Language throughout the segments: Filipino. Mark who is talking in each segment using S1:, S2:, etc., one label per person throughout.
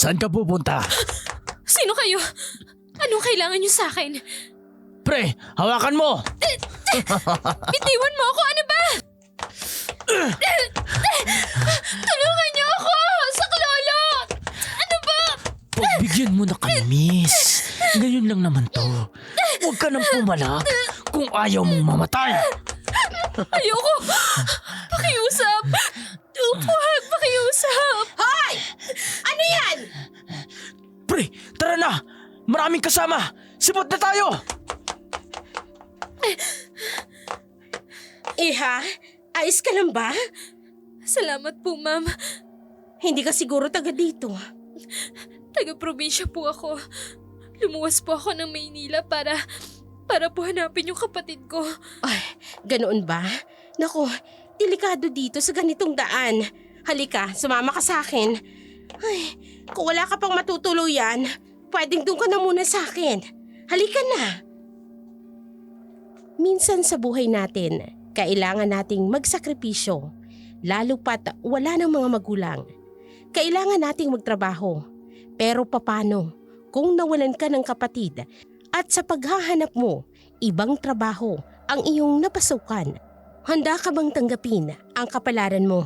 S1: Saan ka pupunta?
S2: Sino kayo? Anong kailangan niyo sa akin?
S1: Pre, hawakan mo!
S2: Bitiwan mo ako, ano ba? Tulungan niyo ako! Saklolo! Ano ba?
S1: Pagbigyan mo na kami, miss. Ngayon lang naman to. Huwag ka nang pumalak kung ayaw mong mamatay.
S2: Ayoko! Pakiusap! Huwag, pakiusap!
S3: Hoy! Ano yan?
S1: Pre, tara na! Maraming kasama! Sibot na tayo!
S3: Iha, ayos ka lang ba?
S2: Salamat po, ma'am.
S3: Hindi ka siguro taga dito.
S2: Taga-probinsya po ako. Lumuwas po ako ng Maynila para po hanapin yung kapatid ko.
S3: Ay, ganoon ba? Naku, delikado dito sa ganitong daan. Halika, sumama ka sa akin. Ay, kung wala ka pang matutuluyan, pwedeng doon ka na muna sa akin. Halika na. Minsan sa buhay natin, kailangan nating magsakripisyo, lalo pat wala ng mga magulang. Kailangan nating magtrabaho. Pero papano kung nawalan ka ng kapatid at sa paghahanap mo, ibang trabaho ang iyong napasukan? Handa ka bang tanggapin ang kapalaran mo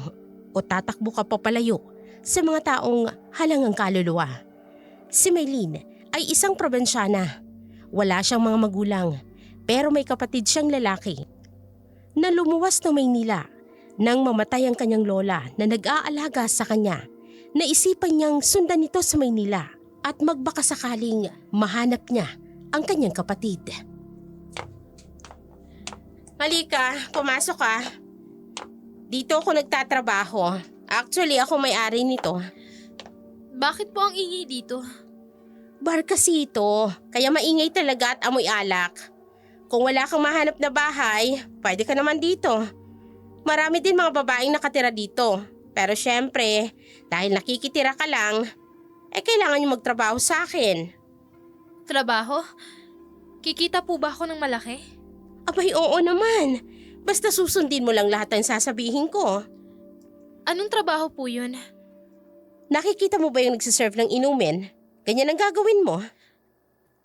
S3: o tatakbo ka papalayo sa mga taong halangang kaluluwa? Si Maylene ay isang probinsyana. Wala siyang mga magulang pero may kapatid siyang lalaki na lumuwas ng Maynila nang mamatay ang kanyang lola na nag-aalaga sa kanya. Naisipan niyang sundan ito sa Maynila at magbakasakaling mahanap niya ang kanyang kapatid. Halika, pumasok ka. Dito ako nagtatrabaho. Actually, ako may-ari nito.
S2: Bakit po ang ingay dito?
S3: Bar kasi ito, kaya maingay talaga at amoy alak. Kung wala kang mahanap na bahay, pwede ka naman dito. Marami din mga babaeng nakatira dito. Pero syempre, dahil nakikitira ka lang, kailangan niyo magtrabaho sa akin.
S2: Trabaho? Kikita po ba ako ng malaki?
S3: Abay, oo naman. Basta susundin mo lang lahat ng sasabihin ko.
S2: Anong trabaho po yun?
S3: Nakikita mo ba yung nagsiserve ng inumin? Ganyan ang gagawin mo.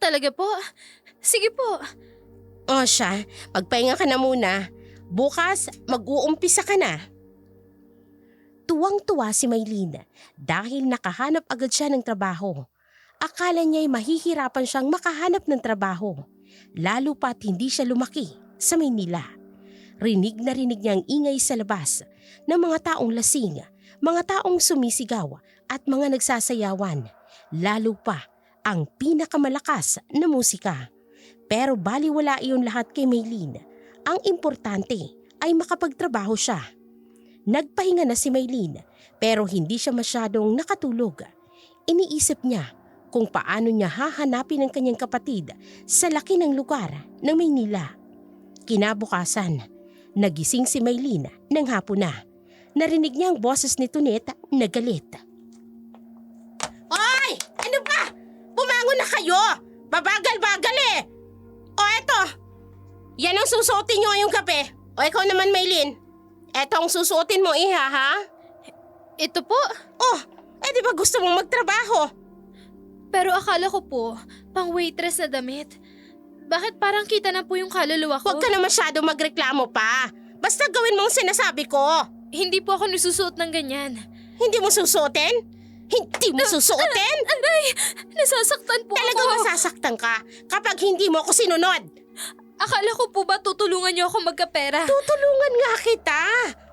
S2: Talaga po? Sige po.
S3: O siya, magpahinga ka na muna. Bukas, mag-uumpisa ka na. Tuwang-tuwa si Maylene dahil nakahanap agad siya ng trabaho. Akala niya'y mahihirapan siyang makahanap ng trabaho, lalo pat hindi siya lumaki sa Maynila. Rinig na rinig niya ang ingay sa labas ng mga taong lasing, mga taong sumisigaw at mga nagsasayawan, lalo pa ang pinakamalakas na musika. Pero baliwala iyon lahat kay Maylene. Ang importante ay makapagtrabaho siya. Nagpahinga na si Maylene pero hindi siya masyadong nakatulog. Iniisip niya kung paano niya hahanapin ang kanyang kapatid sa laki ng lugar ng Maynila. Kinabukasan, nagising si Maylene ng hapon na. Narinig niya ang boses ni Tonet na galit. Oy! Ano ba? Bumangon na kayo! Babagal-bagal eh! O eto, yan ang susuotin niyo ngayong gabi. O ikaw naman, Maylene. Eto ang susuotin mo, iha, ha?
S2: Ito po?
S3: Oh, di ba gusto mong magtrabaho?
S2: Pero akala ko po, pang waitress na damit. Bakit parang kita na po yung kaluluwa ko?
S3: Huwag ka na masyado magreklamo pa. Basta gawin mo ang sinasabi ko.
S2: Hindi po ako nasusuot ng ganyan.
S3: Hindi mo susuotin? Hindi mo susuotin?
S2: Aray! Nasasaktan po
S3: Talagang
S2: ako.
S3: masasaktan ka kapag hindi mo ako sinunod.
S2: Akala ko po ba tutulungan niyo ako magkapera?
S3: Tutulungan nga kita.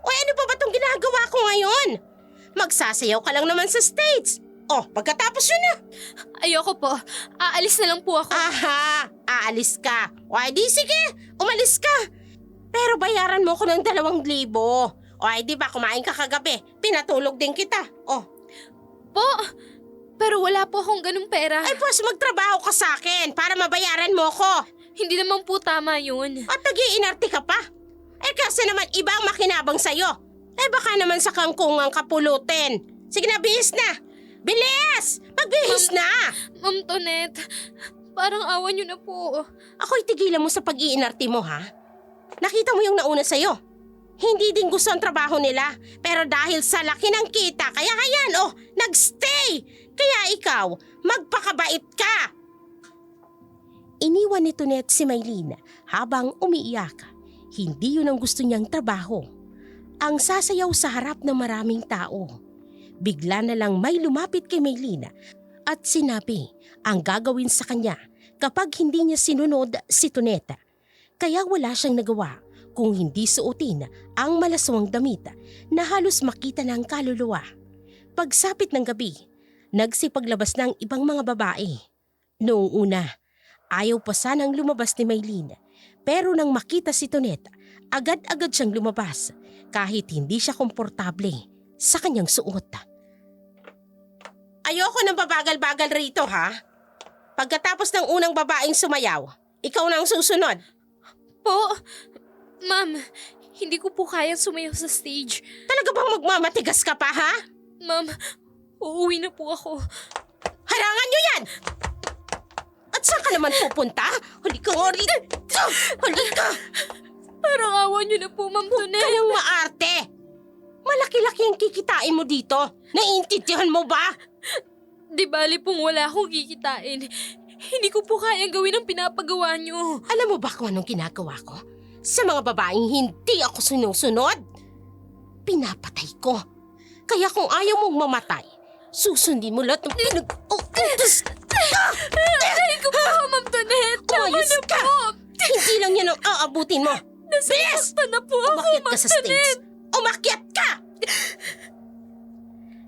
S3: O ano pa ba itong ginagawa ko ngayon? Magsasayaw ka lang naman sa States. Oh, pagkatapos yun na.
S2: Ayoko po. Aalis na lang po ako.
S3: Aha, aalis ka. O di sige, umalis ka. Pero bayaran mo ko ng 2,000. O di ba kumain ka kagabi, pinatulog din kita. Oh.
S2: Po? Pero wala po akong ganung pera.
S3: Ay pues magtrabaho ka sa akin para mabayaran mo ko.
S2: Hindi naman po tama yun.
S3: At nag-iinarte ka pa. Kasi naman ibang makinabang sa'yo. Baka naman sa kangkungang kapulutin. Sige na, bihis na. Bilis! Magbihis na!
S2: Ma'am Tonet, parang awan niyo na po.
S3: Ako'y tigilan mo sa pag-iinarte mo, ha? Nakita mo yung nauna sa'yo. Hindi din gusto ang trabaho nila. Pero dahil sa laki ng kita, kaya ayan, nagstay. Kaya ikaw, magpakabait ka! Iniwan ni Tonet si Maylene habang umiiyak. Hindi yun ang gusto niyang trabaho. Ang sasayaw sa harap ng maraming tao. Bigla na lang may lumapit kay Maylene at sinabi ang gagawin sa kanya kapag hindi niya sinunod si Tonet. Kaya wala siyang nagawa kung hindi suotin ang malaswang damit na halos makita ng kaluluwa. Pagsapit ng gabi, nagsipaglabas ng ibang mga babae. Noong una, ayaw pa sanang lumabas ni Maylene. Pero nang makita si Tonet, agad-agad siyang lumabas kahit hindi siya komportable sa kanyang suot. Ayoko nang babagal-bagal rito, ha? Pagkatapos ng unang babaeng sumayaw, ikaw na ang susunod.
S2: Po, ma'am, hindi ko po kayang sumayaw sa stage.
S3: Talaga bang magmamatigas ka pa, ha?
S2: Ma'am, uuwi na po ako.
S3: Harangan niyo yan! At saan ka naman pupunta? Halika nga rito! Halika!
S2: Parang awa niyo na po, Ma'am Tonet.
S3: Kayang maarte! Malaki-laki ang kikitain mo dito. Naiintindihan mo ba?
S2: Di bali pong wala akong kikitain. Hindi ko po kayang gawin ang pinapagawa niyo.
S3: Alam mo ba kung anong ginagawa ko? Sa mga babaeng hindi ako sinusunod, pinapatay ko. Kaya kung ayaw mong mamatay, susundin mo lahat ng pinag-uutos.
S2: Aray ko po, Ma'am Tonet. Tama
S3: Umayos
S2: na
S3: ka!
S2: po.
S3: Hindi lang yan ang aabutin mo.
S2: Nasasaktan na po ako,
S3: Umakyat ka
S2: Ma'am
S3: sa
S2: Tonet.
S3: stage. Umakyat ka!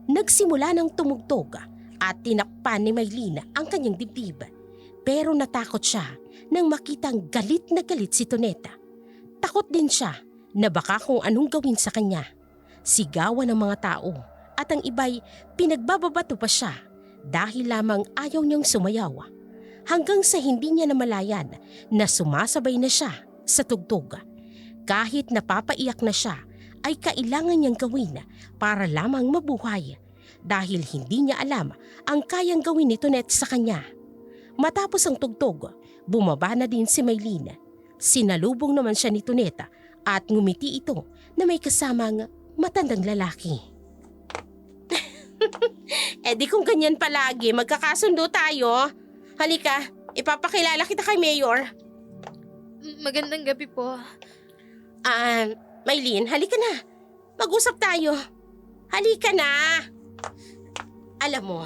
S3: Nagsimula ng tumugtog at tinakpan ni Maylene ang kanyang dibdib. Pero natakot siya nang makitang galit na galit si Toneta. Takot din siya na baka kung anong gawin sa kanya. Sigawan ng mga tao at ang iba'y pinagbababato pa siya dahil lamang ayaw niyang sumayaw. Hanggang sa hindi niya namalayan na sumasabay na siya sa tugtog. Kahit napapaiyak na siya ay kailangan niyang gawin para lamang mabuhay dahil hindi niya alam ang kayang gawin ni Tonet sa kanya. Matapos ang tugtog, bumaba na din si Maylene. Sinalubong naman siya ni Toneta at ngumiti ito na may kasamang matandang lalaki. Di kung ganyan palagi, magkakasundo tayo. Halika, ipapakilala kita kay Mayor.
S2: Magandang gabi po.
S3: Maylene, halika na. Mag-usap tayo. Halika na. Alam mo,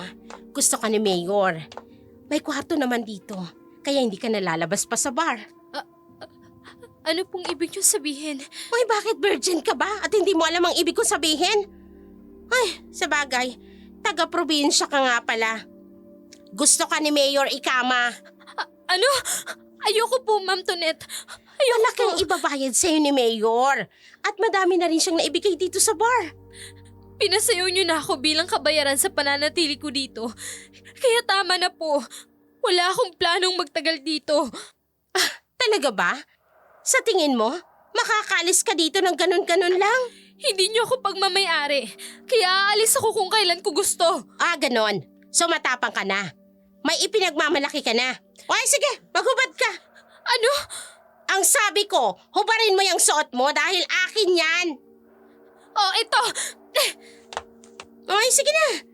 S3: gusto ka ni Mayor. May kwarto naman dito, kaya hindi ka nalalabas pa sa bar.
S2: Ano pong ibig niyo sabihin?
S3: Uy, bakit virgin ka ba at hindi mo alam ang ibig kong sabihin? Ay, sa bagay, taga-probinsya ka nga pala. Gusto ka ni Mayor ikama.
S2: Ano? Ayoko po, Ma'am Tonet.
S3: Malaking ibabayad sa'yo ni Mayor at madami na rin siyang naibigay dito sa bar.
S2: Pinasayaw niyo na ako bilang kabayaran sa pananatili ko dito. Kaya tama na po. Wala akong planong magtagal dito.
S3: Talaga ba? Sa tingin mo, makakaalis ka dito ng ganun-ganun lang?
S2: Hindi niyo ako pagmamayari. Kaya aalis ako kung kailan ko gusto.
S3: Ganon. So matapang ka na. May ipinagmamalaki ka na. Oy, sige, maghubad ka.
S2: Ano?
S3: Ang sabi ko, hubarin mo yung suot mo dahil akin yan.
S2: Oh, ito.
S3: Oy, sige na.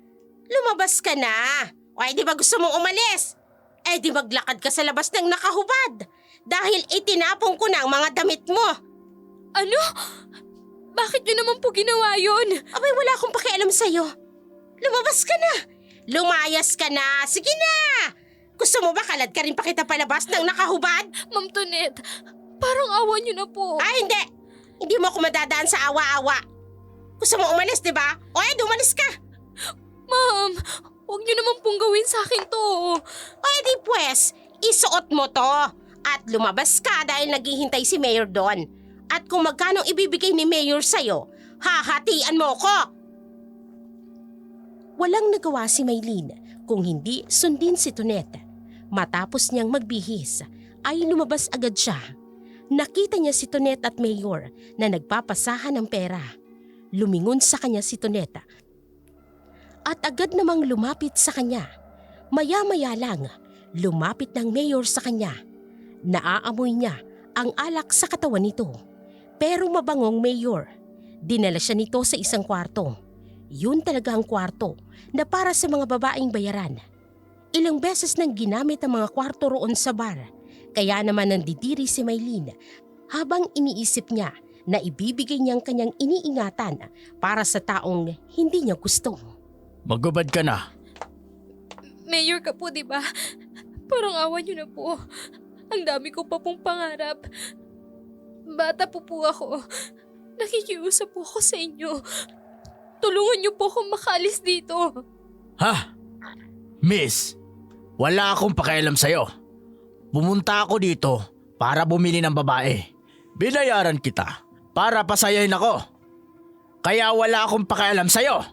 S3: Lumabas ka na. Oy, di ba gusto mong umalis? Di maglakad ka sa labas ng nakahubad. Dahil itinapong ko na ang mga damit mo.
S2: Ano? Bakit niyo naman po ginawa yun?
S3: Abay, wala akong pakialam sa'yo. Lumabas ka na. Lumayas ka na. Sige na. Gusto mo ba kalad ka rin pa kita palabas ng nakahubad?
S2: Ma'am Tonet, parang awa niyo na po.
S3: Hindi. Hindi mo ako madadaan sa awa-awa. Gusto mo umalis, di ba? Umalis ka.
S2: Ma'am, huwag niyo naman pong gawin sa akin to.
S3: Di pues, isuot mo to. At lumabas ka dahil naghihintay si Mayor doon. At kung magkano ibibigay ni Mayor sa'yo, hahatian mo ko. Walang nagawa si Maylene kung hindi sundin si Toneta. Matapos niyang magbihis, ay lumabas agad siya. Nakita niya si Toneta at Mayor na nagpapasahan ng pera. Lumingon sa kanya si Toneta at agad namang lumapit sa kanya. Maya-maya lang, lumapit ng Mayor sa kanya. Naaamoy niya ang alak sa katawan nito. Pero mabangong Mayor. Dinala siya nito sa isang kwarto. Yun talaga ang kwarto na para sa mga babaeng bayaran. Ilang beses nang ginamit ang mga kwarto roon sa bar. Kaya naman nandidiri si Maylene habang iniisip niya na ibibigay niyang kanyang iniingatan para sa taong hindi niya gusto.
S1: Magubad ka na.
S2: Mayor ka po, di ba? Parang awa niyo na po. Ang dami ko pa pong pangarap. Bata po ako. Nakikiusap po ako sa inyo. Tulungan niyo po akong makaalis dito.
S1: Ha? Miss, wala akong pakialam sa'yo. Pumunta ako dito para bumili ng babae. Binayaran kita para pasayahin ako. Kaya wala akong pakialam sa'yo.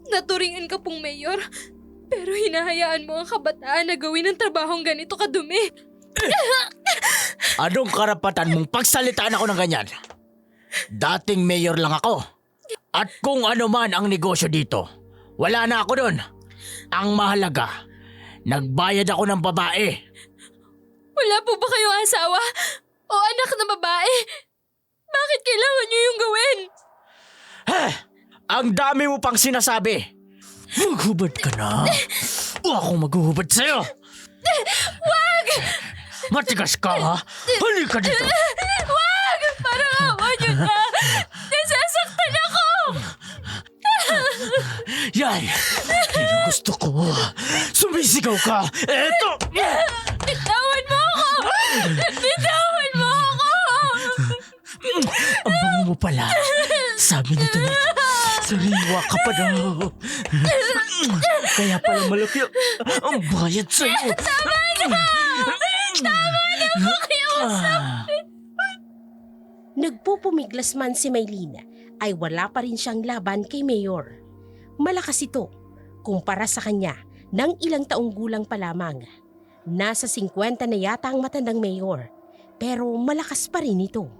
S2: Naturingan ka pong mayor, pero hinahayaan mo ang kabataan na gawin ang trabahong ganito kadumi.
S1: Anong karapatan mong pagsalitaan ako ng ganyan? Dating mayor lang ako. At kung ano man ang negosyo dito, wala na ako doon. Ang mahalaga, nagbayad ako ng babae.
S2: Wala po ba kayong asawa o anak na babae? Bakit kailangan niyo yung gawin?
S1: Ang dami mo pang sinasabi. Maghubad ka na. O akong maghuhubad sa'yo.
S2: Wag!
S1: Matigas ka ha? Halika dito.
S2: Wag! Parang awa niyo na. Nasasaktan ako!
S1: Yan. Yan ang gusto ko. Sumisigaw ka. Eto.
S2: Bitawan mo ako! Bitawan mo ako!
S1: Ang bango mo pala. Sabi nito na, sariwa ka pa daw. Kaya pala malaki ang bayad sa'yo.
S2: Tama na! Tama na makiusap!
S3: Nagpupumiglas man si Maylene ay wala pa rin siyang laban kay Mayor. Malakas ito kumpara sa kanya ng ilang taong gulang pa lamang. Nasa 50 na yata ang matandang Mayor, pero malakas pa rin ito.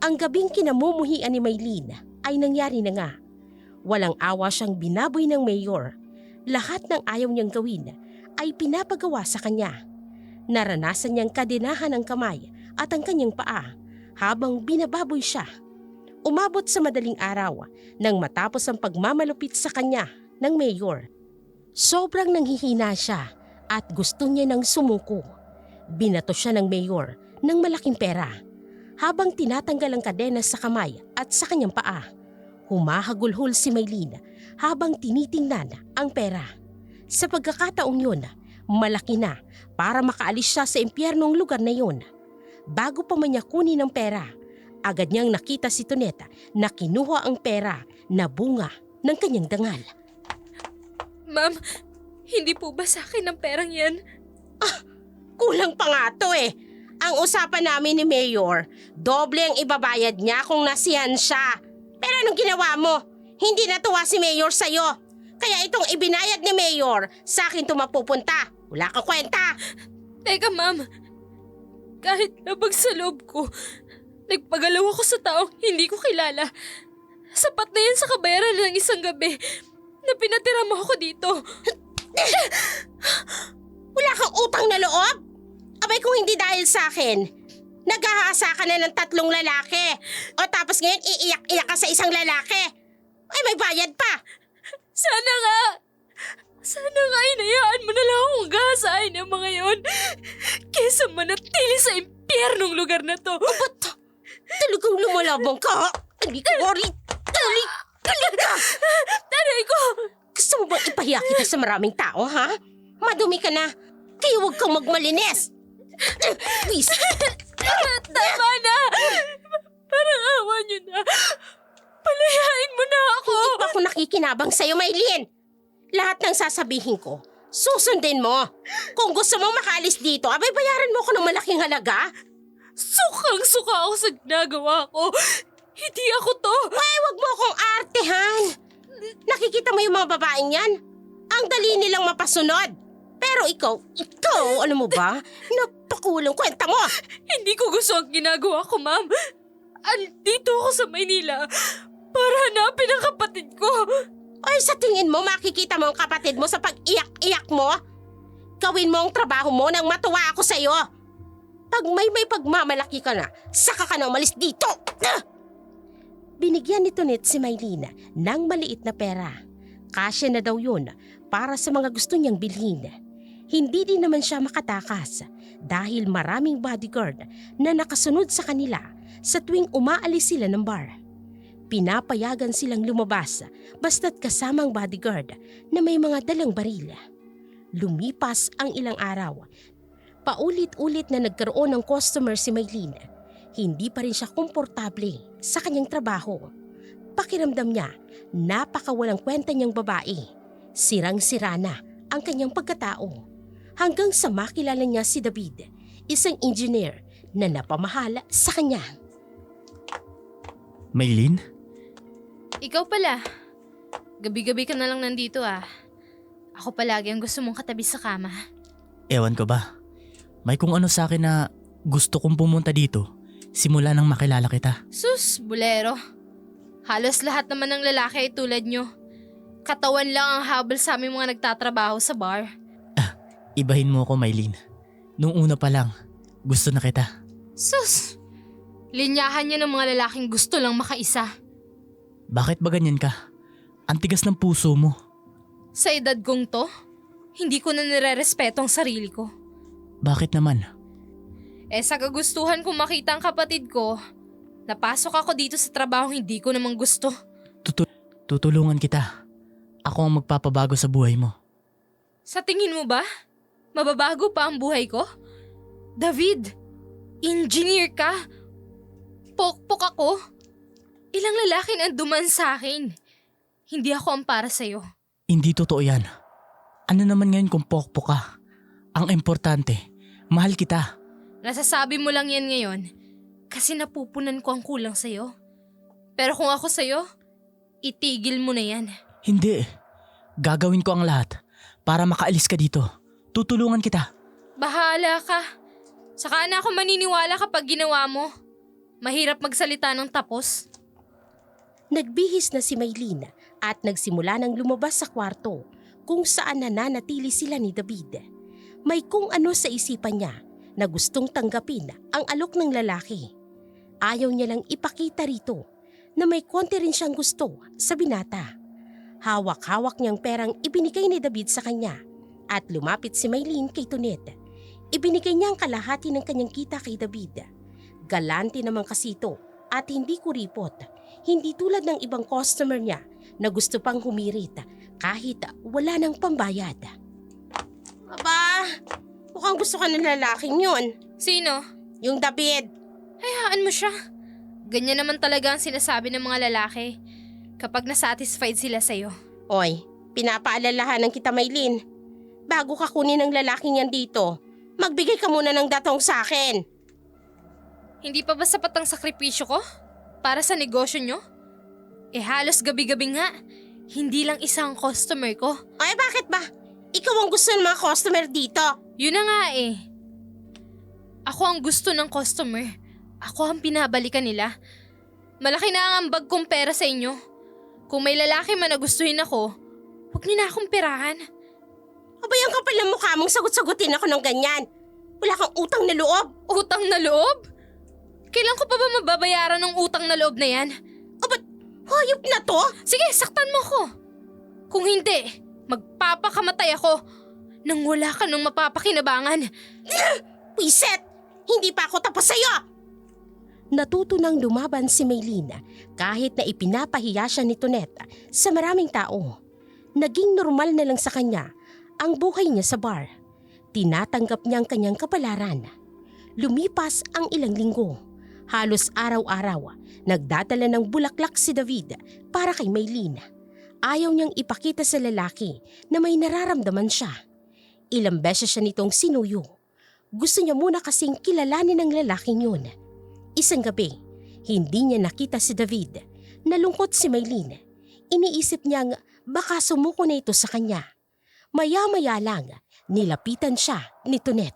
S3: Ang gabing kinamumuhian ni Maylene ay nangyari na nga. Walang awa siyang binaboy ng Mayor. Lahat ng ayaw niyang gawin ay pinapagawa sa kanya. Naranasan niyang kadenahan ang kamay at ang kanyang paa habang binababoy siya. Umabot sa madaling araw nang matapos ang pagmamalupit sa kanya ng Mayor. Sobrang nanghihina siya at gusto niya nang sumuko. Binato siya ng Mayor ng malaking pera. Habang tinatanggal ang kadena sa kamay at sa kanyang paa, humahagulhol si Maylene habang tinitingnan ang pera. Sa pagkakataong yun, malaki na para makaalis siya sa impyernong lugar na yun. Bago pa man niya kunin ang pera, agad niyang nakita si Toneta na kinuha ang pera na bunga ng kanyang dangal.
S2: Ma'am, hindi po ba sa akin ang perang yan?
S3: Kulang pa nga to eh. Ang usapan namin ni Mayor, doble ang ibabayad niya kung nasihan siya. Pero anong ginawa mo? Hindi natuwa si Mayor sa'yo. Kaya itong ibinayad ni Mayor, sa akin ito mapupunta. Wala ka kwenta.
S2: Teka ma'am, kahit labag sa loob ko, nagpagalaw ako sa taong hindi ko kilala. Sapat na yan sa kabayaran ng isang gabi na pinatira mo ako dito.
S3: Wala kang utang na loob? Abay kung hindi dahil sa akin, naghahasa ka na ng 3 lalaki. O tapos ngayon iiyak-iyak ka sa isang lalaki. Ay may bayad pa.
S2: Sana nga inayaan mo na lang akong gahasain ng mga yon kesa manatili sa impyernong lugar na to.
S3: Ba't talagang lumalabang ka? Hindi ko worry. Dali ka!
S2: Taray ko!
S3: Gusto mo bang ipahiya kita sa maraming tao, ha? Madumi ka na. Kaya huwag kang magmalinis. Please.
S2: Tama na! Parang awa niyo na. Palayain mo na ako!
S3: Hindi pa ako nakikinabang sa'yo, Maylene. Lahat ng sasabihin ko, susundin mo. Kung gusto mo makaalis dito, abay bayaran mo ko ng malaking halaga.
S2: Sukang-suka ako sa ginagawa ko. Hindi ako to.
S3: Ay, wag mo akong artehan. Nakikita mo yung mga babaeng yan? Ang dali nilang mapasunod. Pero ikaw, alam mo ba? Napakulong kwenta mo.
S2: Hindi ko gusto ang ginagawa ko, ma'am. Andito ako sa Maynila para hanapin ang kapatid ko.
S3: Ay, sa tingin mo makikita mo ang kapatid mo sa pag-iyak-iyak mo? Gawin mo ang trabaho mo nang matuwa ako sa'yo. Pag may pagmamalaki ka na, saka ka na umalis dito. Binigyan ni Tonet si Maylene ng maliit na pera. Kasya na daw yun para sa mga gusto niyang bilhin. Hindi din naman siya makatakas dahil maraming bodyguard na nakasunod sa kanila sa tuwing umaalis sila ng bar. Pinapayagan silang lumabas basta't kasamang bodyguard na may mga dalang baril. Lumipas ang ilang araw. Paulit-ulit na nagkaroon ng customer si Maylene. Hindi pa rin siya komportable sa kanyang trabaho. Pakiramdam niya, napakawalang kwenta niyang babae. Sirang-sira na ang kanyang pagkatao. Hanggang sa makilala niya si David, isang engineer na napamahala sa kanya.
S1: Maylene?
S2: Ikaw pala. Gabi-gabi ka na lang nandito ah. Ako palagi ang gusto mong katabi sa kama.
S1: Ewan ko ba? May kung ano sa akin na gusto kong pumunta dito simula nang makilala kita.
S2: Sus, bulero. Halos lahat naman ng lalaki ay tulad nyo. Katawan lang ang habol sa aming mga nagtatrabaho sa bar.
S1: Ibahin mo ako, Maylene. Nung una pa lang, gusto na kita.
S2: Sus! Linyahan niya ng mga lalaking gusto lang makaisa.
S1: Bakit ba ganyan ka? Ang tigas ng puso mo.
S2: Sa edad kong to, hindi ko na nire-respeto ang sarili ko.
S1: Bakit naman?
S2: Sa kagustuhan kong makita ang kapatid ko, napasok ako dito sa trabaho hindi ko namang gusto.
S1: Tutulungan kita. Ako ang magpapabago sa buhay mo.
S2: Sa tingin mo ba? Mababago pa ang buhay ko? David, engineer ka? Pokpok ako? Ilang lalaki na duman sa akin. Hindi ako ang para sa'yo.
S1: Hindi totoo yan. Ano naman ngayon kung pokpok ka? Ang importante, mahal kita.
S2: Nasasabi mo lang yan ngayon kasi napupunan ko ang kulang sa'yo. Pero kung ako sa'yo, itigil mo na yan.
S1: Hindi. Gagawin ko ang lahat para makaalis ka dito. Tutulungan kita.
S2: Bahala ka. Saka na ako maniniwala kapag ginawa mo. Mahirap magsalita ng tapos.
S3: Nagbihis na si Maylene at nagsimula ng lumabas sa kwarto kung saan nananatili sila ni David. May kung ano sa isipan niya na gustong tanggapin ang alok ng lalaki. Ayaw niya lang ipakita rito na may konti rin siyang gusto sa binata. Hawak-hawak niyang perang ibinigay ni David sa kanya at lumapit si Maylene kay Tonet. Ibinigay niya ang kalahati ng kanyang kita kay David. Galante naman kasi ito at hindi kuripot. Hindi tulad ng ibang customer niya na gusto pang humirit kahit wala ng pambayad. Aba, mukhang gusto ka ng lalaking yun.
S2: Sino?
S3: Yung David.
S2: Hayaan mo siya. Ganyan naman talaga ang sinasabi ng mga lalaki kapag nasatisfied sila sa'yo.
S3: Oy, pinapaalalahanan kita, Maylene. Bago ka kunin ng lalaking yan dito, magbigay ka muna ng datong sa akin.
S2: Hindi pa ba sapat ang sakripisyo ko para sa negosyo nyo? Halos gabi-gabi nga. Hindi lang isang customer ko.
S3: Ay, bakit ba? Ikaw ang gusto ng mga customer dito.
S2: Yun na nga eh. Ako ang gusto ng customer. Ako ang pinabalikan nila. Malaki na ang ambag kong pera sa inyo. Kung may lalaki man na gustuhin ako, huwag niyo na akong perahan.
S3: Abay, ang kapal ng mukha mong sagot-sagutin ako ng ganyan. Wala kang utang na loob.
S2: Utang na loob? Kailan ko pa ba mababayaran ng utang na loob na yan?
S3: O ba't hayop na to?
S2: Sige, saktan mo ko. Kung hindi, magpapakamatay ako nang wala ka nung mapapakinabangan.
S3: Wiset! Hindi pa ako tapos sa'yo! Natuto nang lumaban si Maylene kahit na ipinapahiya siya ni Tonet sa maraming tao. Naging normal na lang sa kanya ang buhay niya sa bar. Tinatanggap niya ang kanyang kapalaran. Lumipas ang ilang linggo. Halos araw-araw, nagdadala ng bulaklak si David para kay Maylene. Ayaw niyang ipakita sa lalaki na may nararamdaman siya. Ilang beses siya nitong sinuyo. Gusto niya muna kasing kilalanin ng lalaking yun. Isang gabi, hindi niya nakita si David. Nalungkot si Maylene. Iniisip niyang baka sumuko na ito sa kanya. Maya-maya lang, nilapitan siya ni Tonet.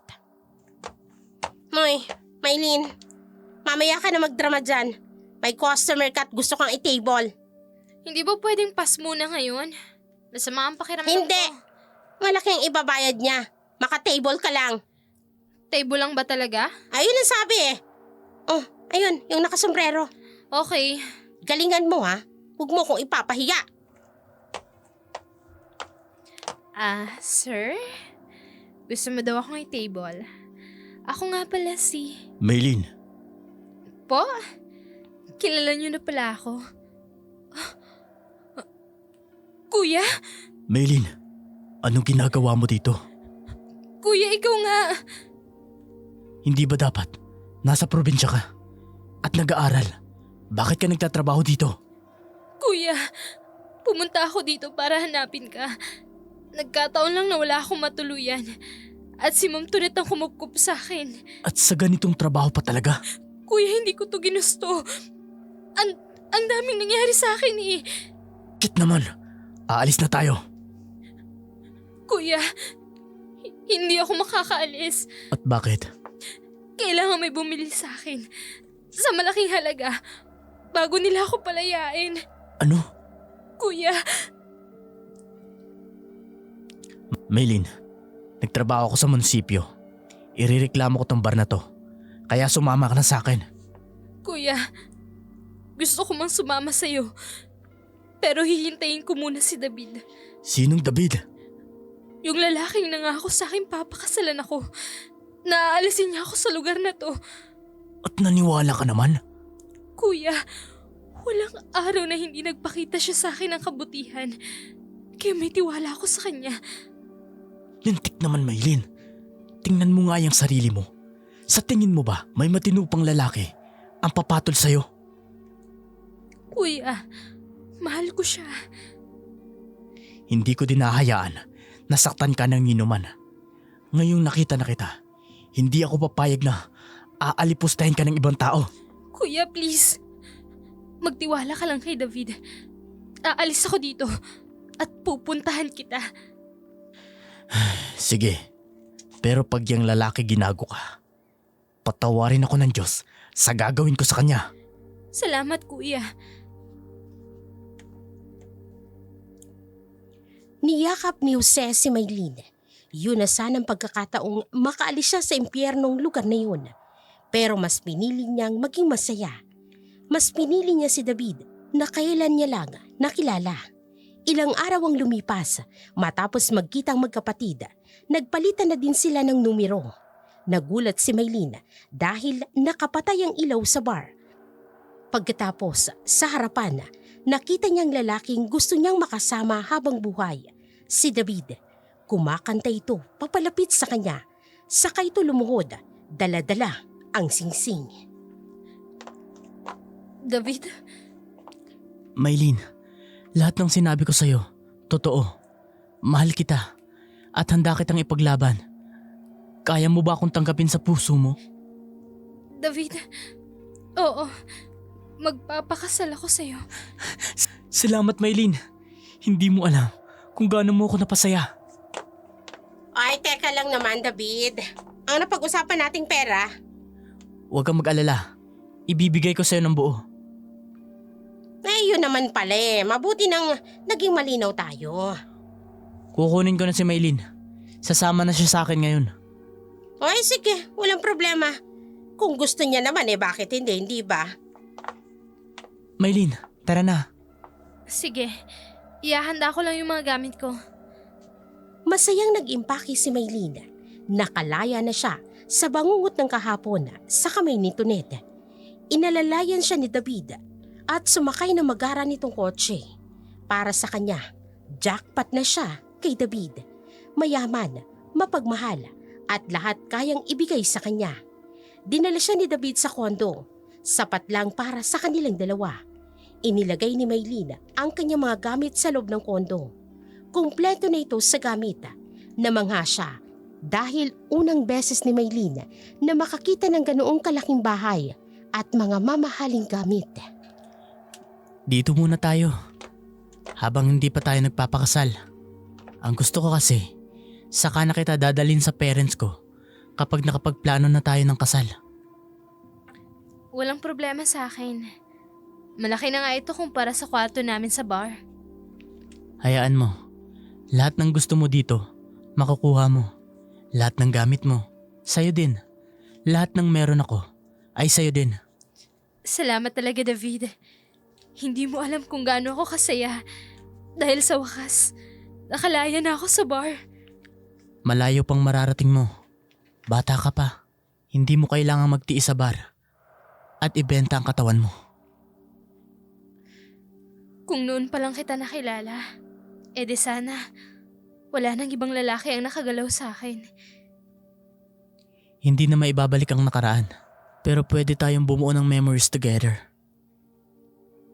S3: Maylene, mamaya ka na magdrama dyan. May customer ka at gusto kang i-table.
S2: Hindi ba pwedeng pass muna ngayon? Masama ang pakiramdam
S3: Hindi!
S2: ko.
S3: Malaki ang ibabayad niya. Maka-table ka lang.
S2: Table lang ba talaga?
S3: Ayun ang sabi eh. Oh, ayun, yung nakasombrero.
S2: Okay.
S3: Galingan mo ha. Huwag mo kong ipapahiya.
S2: Sir? Gusto mo daw akong i-table? Ako nga pala si...
S1: Maylin,
S2: Po? Kilala niyo na pala ako. Kuya?
S1: Maylin, anong ginagawa mo dito?
S2: Kuya, ikaw nga.
S1: Hindi ba dapat nasa probinsya ka at nag-aaral? Bakit ka nagtatrabaho dito?
S2: Kuya, pumunta ako dito para hanapin ka. Nagkataon lang na wala akong matuluyan. At si Ma'am Tonet ang kumupkup sa akin.
S1: At sa ganitong trabaho pa talaga?
S2: Kuya, hindi ko to ginusto. Ang daming nangyari sa akin eh.
S1: Kit naman, aalis na tayo.
S2: Kuya, hindi ako makakaalis.
S1: At bakit?
S2: Kailangan may bumili sa akin. Sa malaking halaga. Bago nila ako palayain.
S1: Ano?
S2: Kuya,
S1: Maylin, nagtrabaho ako sa munisipyo. Irereklamo ko tong bar na to. Kaya sumama ka na sa akin.
S2: kuya. Gusto ko mang sumama sa'yo. Pero hihintayin ko muna si David.
S1: Sinong David?
S2: Yung lalaking nangako sa akin papakasalan ako. Naaalisin niya ako sa lugar na to.
S1: At naniwala ka naman?
S2: Kuya, walang araw na hindi nagpakita siya sa akin ng kabutihan. Kaya may tiwala ako sa kanya.
S1: Lintik naman, Maylin. Tingnan mo nga yung sarili mo. Sa tingin mo ba may matinupang lalaki ang papatol sa'yo?
S2: Kuya, mahal ko siya.
S1: Hindi ko din nahayaan na saktan ka ng inuman. Ngayong nakita na kita, hindi ako papayag na aalipustahin ka ng ibang tao.
S2: Kuya, please. Magtiwala ka lang kay David. Aalis ako dito at pupuntahan kita.
S1: Sige, pero pag yung lalaki ginago ka, patawarin ako ng Diyos sa gagawin ko sa kanya.
S2: Salamat, kuya.
S3: Niyakap ni Jose si Maylin. Yun na sanang pagkakataong makaalis siya sa impyernong lugar na yun. Pero mas pinili niyang maging masaya. Mas pinili niya si David na kailan niya lang nakilala. Ilang araw ang lumipas matapos magkitang magkapatid. Nagpalitan na din sila ng numero. Nagulat si Maylin dahil nakapatay ang ilaw sa bar. Pagkatapos sa harapan, nakita niyang lalaking gusto niyang makasama habang buhay, si David. Kumakanta ito papalapit sa kanya. Saka ito lumuhod, dala-dala ang singsing.
S2: David,
S1: Maylin, lahat ng sinabi ko sa'yo, totoo. Mahal kita at handa kitang ipaglaban. Kaya mo ba akong tanggapin sa puso mo?
S2: David. Oo, magpapakasal ako sa'yo.
S1: Salamat, Maylin. Hindi mo alam kung gaano mo ako napasaya.
S3: Ay, teka lang naman, David. Ang napag-usapan nating pera.
S1: Huwag kang mag-alala. Ibibigay ko sa'yo ng buo.
S3: Eh, yun naman pala eh. Mabuti nang naging malinaw tayo.
S1: Kukunin ko na si Maylin. Sasama na siya sa akin ngayon.
S3: Ay, sige. Walang problema. Kung gusto niya naman eh, bakit hindi ba?
S1: Maylin, tara na.
S2: Sige, ihahanda ko lang yung mga gamit ko.
S3: Masayang nag-impake si Maylin. Nakalaya na siya sa bangungot ng kahapon sa kamay ni Tonet. Inalalayan siya ni David at sumakay na magara nitong kotse. Para sa kanya, jackpot na siya kay David. Mayaman, mapagmahal at lahat kayang ibigay sa kanya. Dinala siya ni David sa kondo. Sapat lang para sa kanilang dalawa. Inilagay ni Maylin ang kanyang mga gamit sa loob ng kondo. Kumpleto na ito sa gamit. Namangha siya dahil unang beses ni Maylin na makakita ng ganoong kalaking bahay at mga mamahaling gamit.
S1: Dito muna tayo. Habang hindi pa tayo nagpapakasal. Ang gusto ko kasi, saka na kita dadalhin sa parents ko kapag nakapagplano na tayo ng kasal.
S2: Walang problema sa akin. Malaki na nga ito kumpara sa kwarto namin sa bar.
S1: Hayaan mo. Lahat ng gusto mo dito, makukuha mo. Lahat ng gamit mo, sa'yo din. Lahat ng meron ako, ay sa'yo din.
S2: Salamat talaga, David. Hindi mo alam kung gaano ako kasaya. Dahil sa wakas, nakalaya na ako sa bar.
S1: Malayo pang mararating mo. Bata ka pa. Hindi mo kailangang magtiis sa bar at ibenta ang katawan mo.
S2: Kung noon pa lang kita nakilala, edi sana wala nang ibang lalaki ang nakagalaw sa akin.
S1: Hindi na maibabalik ang nakaraan, pero pwede tayong bumuo ng memories together.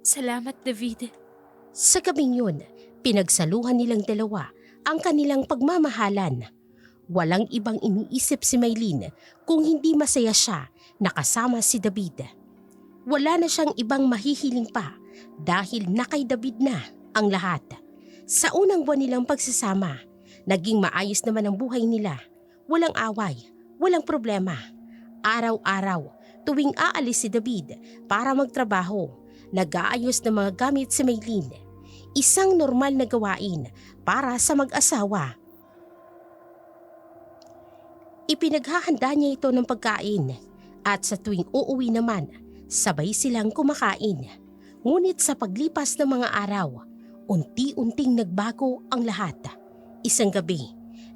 S2: Salamat, David.
S3: Sa gabing yun, pinagsaluhan nilang dalawa ang kanilang pagmamahalan. Walang ibang iniisip si Maylene kung hindi masaya siya nakasama si David. Wala na siyang ibang mahihiling pa dahil na kay David na ang lahat. Sa unang buwan nilang pagsasama, naging maayos naman ang buhay nila. Walang away, walang problema. Araw-araw, tuwing aalis si David para magtrabaho, nag-aayos ng mga gamit si Maylene. Isang normal na gawain para sa mag-asawa. Ipinaghahanda niya ito ng pagkain at sa tuwing uuwi naman, sabay silang kumakain. Ngunit sa paglipas ng mga araw, unti-unting nagbago ang lahat. Isang gabi,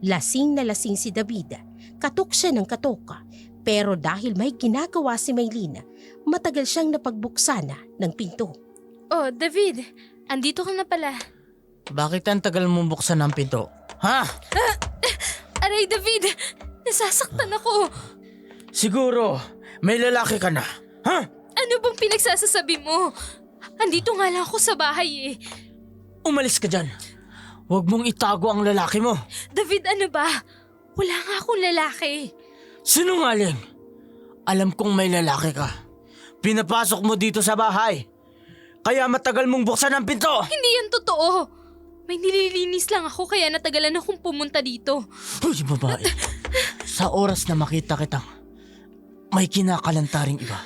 S3: lasing na lasing si David. Katok siya ng katok. Pero dahil may ginagawa si Maylene, matagal siyang napagbuksan ng pinto.
S2: Oh, David, andito ka na pala.
S1: Bakit ang tagal mong buksan ang pinto? Ha?
S2: Aray, David! Nasasaktan ako!
S1: Siguro, may lalaki ka na. Ha?
S2: Ano bang pinagsasasabi mo? Andito nga lang ako sa bahay eh.
S1: Umalis ka dyan. Huwag mong itago ang lalaki mo.
S2: David, ano ba? Wala nga akong lalaki.
S1: Sinungaling. Alam kong may lalaki ka. Pinapasok mo dito sa bahay. Kaya matagal mong buksan ang pinto.
S2: Hindi yan totoo. May nililinis lang ako kaya natagalan akong pumunta dito.
S1: Uy, babae. Sa oras na makita kitang may kinakalantaring iba,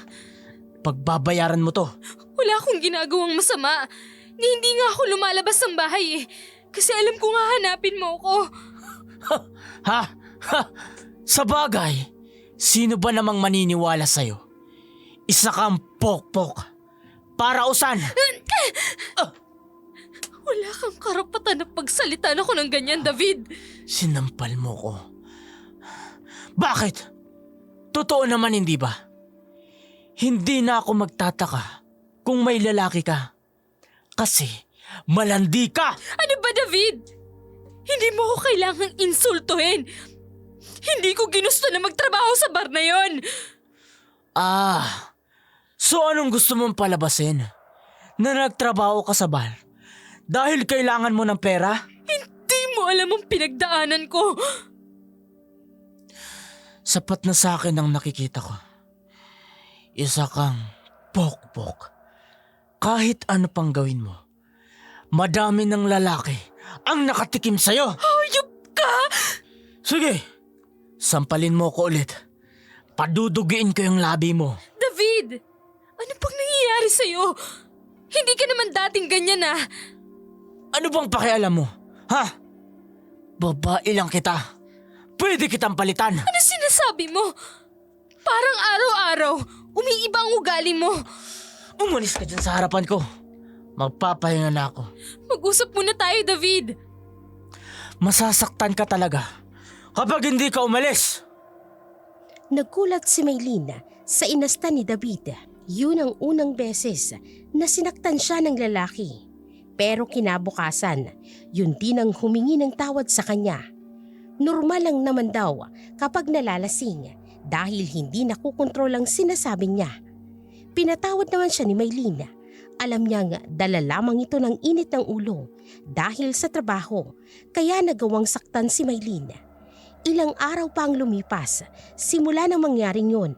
S1: pagbabayaran mo to.
S2: Wala akong ginagawang masama. Hindi nga ako lumalabas ng bahay eh. Kasi alam ko nga hanapin mo ako.
S1: Ha? Sa bagay, sino ba namang maniniwala sa'yo? Isa kang pokpok. Para usan.
S2: Wala kang karapatan na pagsalitan ako ng ganyan, David.
S1: Sinampal mo ko. Bakit? Totoo naman, hindi ba? Hindi na ako magtataka kung may lalaki ka. Kasi malandi ka.
S2: Ano ba, David? Hindi mo ko kailangang insultuhin. Hindi ko ginusto na magtrabaho sa bar na yon.
S1: So anong gusto mong palabasin? Na nagtrabaho ka sa bar dahil kailangan mo ng pera?
S2: Hindi mo alam ang pinagdaanan ko.
S1: Sapat na sa akin ang nakikita ko. Isa kang pokpok. Kahit ano pang gawin mo, madami ng lalaki ang nakatikim sa'yo.
S2: Hayop ka!
S1: Sige, sampalin mo ko ulit. Padudugiin ko yung labi mo.
S2: David! Ano pang nangyayari sa'yo? Hindi ka naman dating ganyan ah.
S1: Ano bang pakialam mo? Ha? Babae lang kita. Pwede kitang palitan.
S2: Ano sinasabi mo? Parang araw-araw, umiiba ang ugali mo.
S1: Umalis ka dyan sa harapan ko. Magpapahinga na ako.
S2: Mag-usap muna tayo, David.
S1: Masasaktan ka talaga kapag hindi ka umalis.
S3: Nagkulat si Maylene sa inasta ni David. Yun ang unang beses na sinaktan siya ng lalaki. Pero kinabukasan, yun din ang humingi ng tawad sa kanya. Normal lang naman daw kapag nalalasing dahil hindi nakukontrol ang sinasabi niya. Pinatawad naman siya ni Maylene. Alam niyang dala lamang ito ng init ng ulo dahil sa trabaho kaya nagawang saktan si Maylene. Ilang araw pa ang lumipas simula nang mangyaring yun.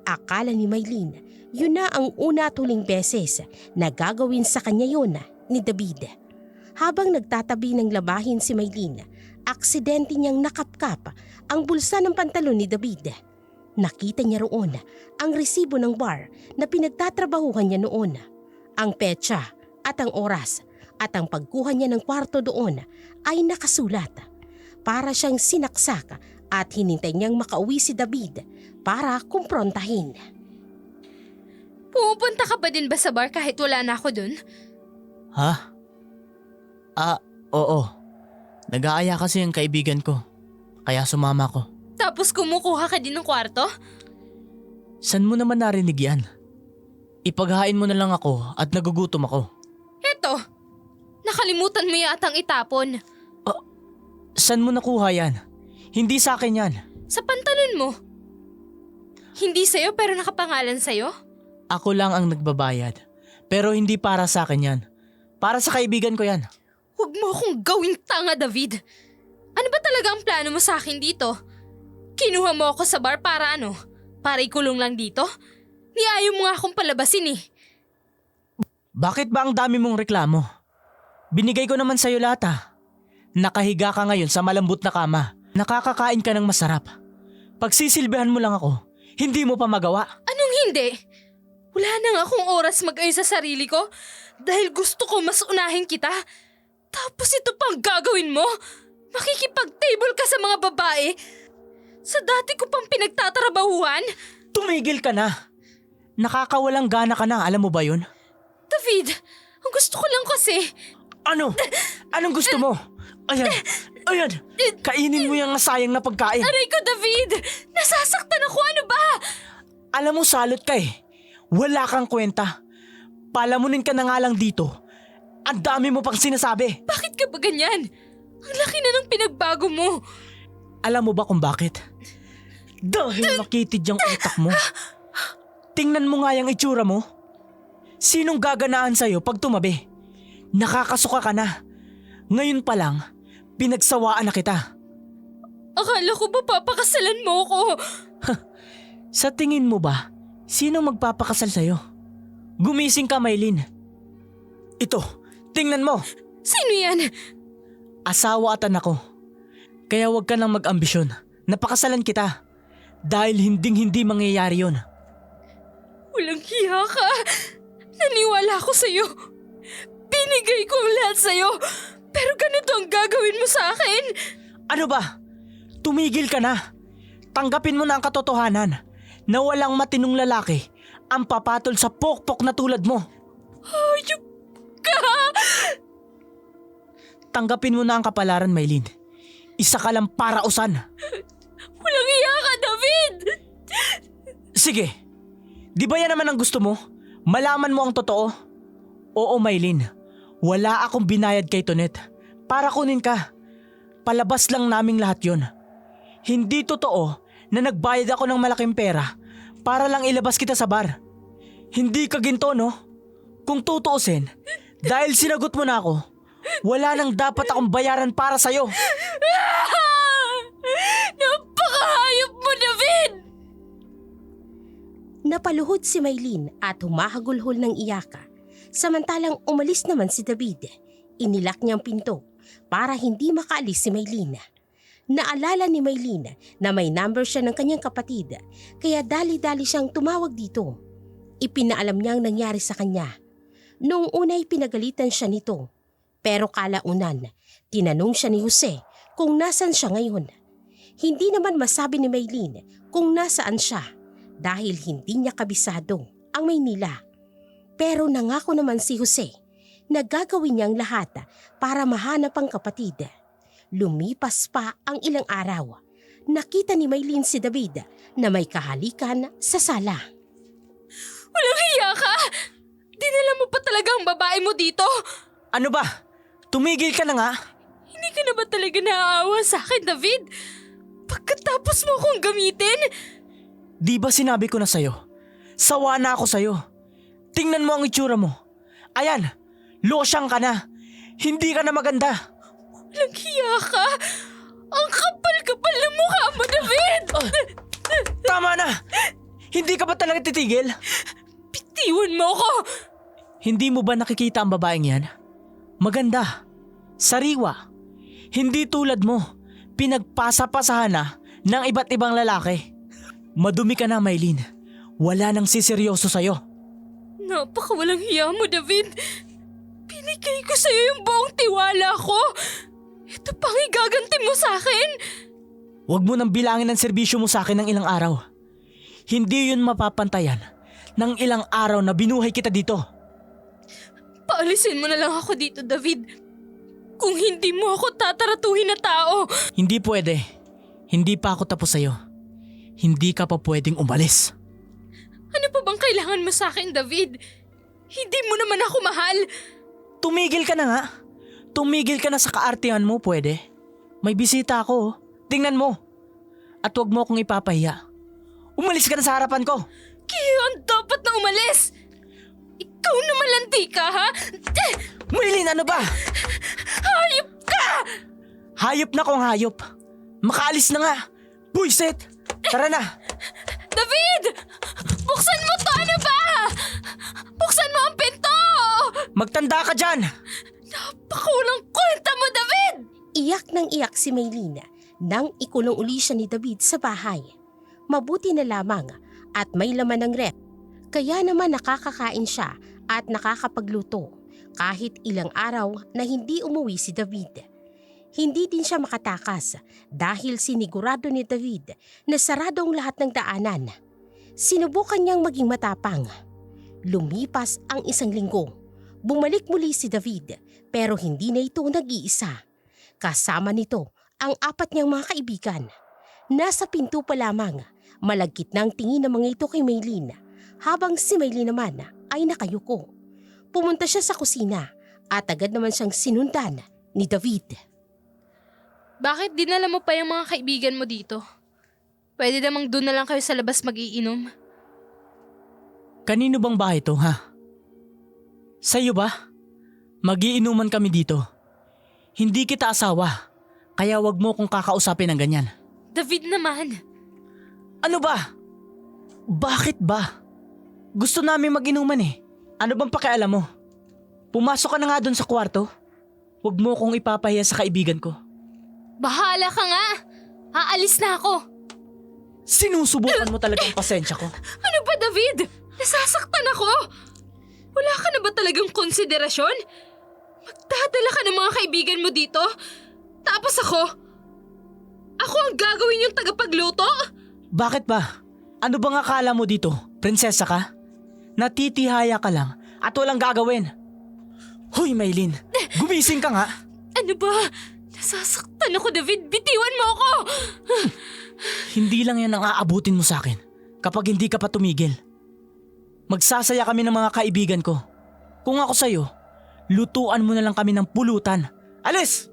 S3: Akala ni Maylene yun na ang una at huling beses na gagawin sa kanya yun ni David. Habang nagtatabi ng labahin si Maylene, aksidente niyang nakapkap ang bulsa ng pantalon ni David. Nakita niya roon ang resibo ng bar na pinagtatrabahuhan niya noon. Ang petsa at ang oras at ang pagkuha niya ng kwarto doon ay nakasulat. Para siyang sinaksak at hinintay niyang makauwi si David para kumprontahin.
S2: Pumupunta ka ba din ba sa bar kahit wala na ako dun?
S1: Ha? Oo. Nag-aaya kasi ang kaibigan ko. Kaya sumama ko.
S2: Tapos kumukuha ka din ng kwarto?
S1: San mo naman narinig yan? Ipaghain mo na lang ako at nagugutom ako.
S2: Eto, nakalimutan mo yatang itapon.
S1: San mo nakuha yan? Hindi sa akin yan.
S2: Sa pantalon mo. Hindi sa'yo pero nakapangalan sa'yo?
S1: Ako lang ang nagbabayad. Pero hindi para sa akin yan. Para sa kaibigan ko yan.
S2: Huwag mo akong gawing tanga, David. Ano ba talaga ang plano mo sa akin dito? Kinuha mo ako sa bar para ano? Para ikulong lang dito? Niayaw mo nga akong palabasin eh.
S1: Bakit ba ang dami mong reklamo? Binigay ko naman sa'yo lahat ah. Nakahiga ka ngayon sa malambot na kama. Nakakakain ka ng masarap. Pagsisilbihan mo lang ako, hindi mo pa magawa.
S2: Anong hindi? Wala na nga akong oras mag-ayos sa sarili ko dahil gusto ko mas unahin kita. Tapos ito pang gagawin mo? Makikipag-table ka sa mga babae? Sa dati ko pang pinagtatrabahuhan?
S1: Tumigil ka na. Nakakawalang gana ka na, alam mo ba yun?
S2: David, ang gusto ko lang kasi...
S1: Ano? Anong gusto mo? Ayan. Kainin mo yung nasayang na pagkain.
S2: Aray ko, David! Nasasaktan ako, ano ba?
S1: Alam mo, salot ka eh. Wala kang kwenta. Palamunin ka na nga lang dito. Ang dami mo pang sinasabi.
S2: Bakit ka ba ganyan? Ang laki na ng pinagbago mo.
S1: Alam mo ba kung bakit? Dahil makitid yung utak mo. Tingnan mo nga yung itsura mo. Sinong gaganaan sa'yo pag tumabi? Nakakasuka ka na. Ngayon pa lang, pinagsawaan na kita.
S2: Akala ko ba papakasalan mo ako?
S1: Sa tingin mo ba, sino magpapakasal sa'yo? Gumising ka, Maylin. Ito, tingnan mo.
S2: Sino yan?
S1: Asawa at anak ko. Kaya huwag ka nang mag-ambisyon. Napakasalan kita. Dahil hinding-hindi mangyayari yun.
S2: Walang hiya ka. Naniwala ako sa'yo. Binigay ko ang lahat sa'yo. Pero ganito ang gagawin mo sa akin.
S1: Ano ba? Tumigil ka na. Tanggapin mo na ang katotohanan na walang matinong lalaki ang papatol sa pokpok na tulad mo.
S2: Hayop ka!
S1: Tanggapin mo na ang kapalaran, Maylin. Isa ka lang parausan.
S2: Walang hiya ka, David!
S1: Sige. Di ba yan naman ang gusto mo? Malaman mo ang totoo? Oo, Maylin. Wala akong binayad kay Tonet para kunin ka. Palabas lang naming lahat yon. Hindi totoo na nagbayad ako ng malaking pera para lang ilabas kita sa bar. Hindi ka ginto, no? Kung tutuusin, dahil sinagot mo na ako, wala nang dapat akong bayaran para sa'yo.
S2: Napakahayop mo, David!
S3: Napaluhod si Maylin at humahagulhol ng iyaka. Samantalang umalis naman si David. Inilak niyang pinto para hindi makaalis si Maylin. Naalala ni Maylin na may number siya ng kanyang kapatid kaya dali-dali siyang tumawag dito. Ipinaalam niya ang nangyari sa kanya. Noong una'y pinagalitan siya nito. Pero kalaunan, tinanong siya ni Jose kung nasan siya ngayon. Hindi naman masabi ni Maylin kung nasaan siya dahil hindi niya kabisado ang Maynila. Pero nangako naman si Jose na gagawin niyang lahat para mahanap ang kapatid. Lumipas pa ang ilang araw. Nakita ni Maylin si David na may kahalikan sa sala.
S2: Walang hiya ka! Dinala mo pa talaga ang babae mo dito?
S1: Ano ba? Tumigil ka na nga.
S2: Hindi ka na ba talaga naaawa sa akin, David? Pagkatapos mo akong gamitin?
S1: Di ba sinabi ko na sa'yo? Sawa na ako sa'yo. Tingnan mo ang itsura mo. Ayan, losyang ka na. Hindi ka na maganda.
S2: Walang hiya ka! Ang kapal-kapal ng mukha mo, David!
S1: Tama na! Hindi ka ba talaga titigil?
S2: Bitiwan mo ako!
S1: Hindi mo ba nakikita ang babaeng yan? Maganda. Sariwa. Hindi tulad mo. Pinagpasa-pasahan na ng iba't ibang lalaki. Madumi ka na, Maylin. Wala nang siseryoso sa'yo.
S2: Napakawalang hiya mo, David. Binigay ko sa'yo yung buong tiwala ko. Ito pang igaganti mo sa akin.
S1: Huwag mo nang bilangin ang serbisyo mo sa akin ng ilang araw. Hindi yun mapapantayan ng ilang araw na binuhay kita dito.
S2: Paalisin mo na lang ako dito, David. Kung hindi mo ako tataratuhin na tao.
S1: Hindi pwede. Hindi pa ako tapos sa'yo. Hindi ka pa pwedeng umalis.
S2: Ano pa bang kailangan mo sa akin, David? Hindi mo naman ako mahal.
S1: Tumigil ka na nga. Tumigil ka na sa kaartihan mo, pwede. May bisita ako, oh. Tingnan mo. At huwag mo akong ipapahiya. Umalis ka na sa harapan ko.
S2: Kiyon, dapat na umalis. Ikaw na malandi ka, ha?
S1: Maylin, ano ba?
S2: Hayop ka!
S1: Hayop na kung hayop. Makaalis na nga. Buisit! Tara na.
S2: David! Buksan mo to! Ano ba? Buksan mo ang pinto!
S1: Magtanda ka dyan.
S2: Napakawalang kwenta mo, David!
S3: Iyak nang iyak si Maylin nang ikulong uli siya ni David sa bahay. Mabuti na lamang at may laman ng rep. Kaya naman nakakakain siya at nakakapagluto kahit ilang araw na hindi umuwi si David. Hindi din siya makatakas dahil sinigurado ni David na sarado ang lahat ng daanan. Sinubukan niyang maging matapang. Lumipas ang 1 linggo. Bumalik muli si David pero hindi na ito nag-iisa. Kasama nito ang 4 niyang mga kaibigan. Nasa pinto pa lamang, malagkit na ang tingin ng mga ito kay Maylin habang si Maylin naman ay nakayuko. Pumunta siya sa kusina at agad naman siyang sinundan ni David.
S2: Bakit dinala mo pa yung mga kaibigan mo dito? Pwede namang doon na lang kayo sa labas mag-iinom.
S1: Kanino bang bahay to, ha? Sa'yo ba? Magiinuman kami dito. Hindi kita asawa, kaya wag mo kong kakausapin ng ganyan.
S2: David naman.
S1: Ano ba? Bakit ba? Gusto namin mag-inuman eh. Ano bang pakialam mo? Pumasok ka na nga dun sa kwarto. Wag mo kong ipapahiya sa kaibigan ko.
S2: Bahala ka nga. Aalis na ako.
S1: Sinusubukan mo talaga ang pasensya ko.
S2: Ano ba, David? Nasasaktan ako. Wala ka na ba talagang konsiderasyon? Magdadala ka ng mga kaibigan mo dito? Tapos ako? Ako ang gagawin yung tagapagluto?
S1: Bakit ba? Ano bang akala mo dito? Prinsesa ka? Natitihaya ka lang at walang gagawin. Hoy, Maylin, gumising ka nga.
S2: Ano ba? Nasasaktan ako, David. Bitiwan mo ako!
S1: Hindi lang yan ang aabutin mo sa akin kapag hindi ka pa tumigil. Magsasaya kami ng mga kaibigan ko. Kung ako sa'yo, lutuan mo na lang kami ng pulutan. Alis!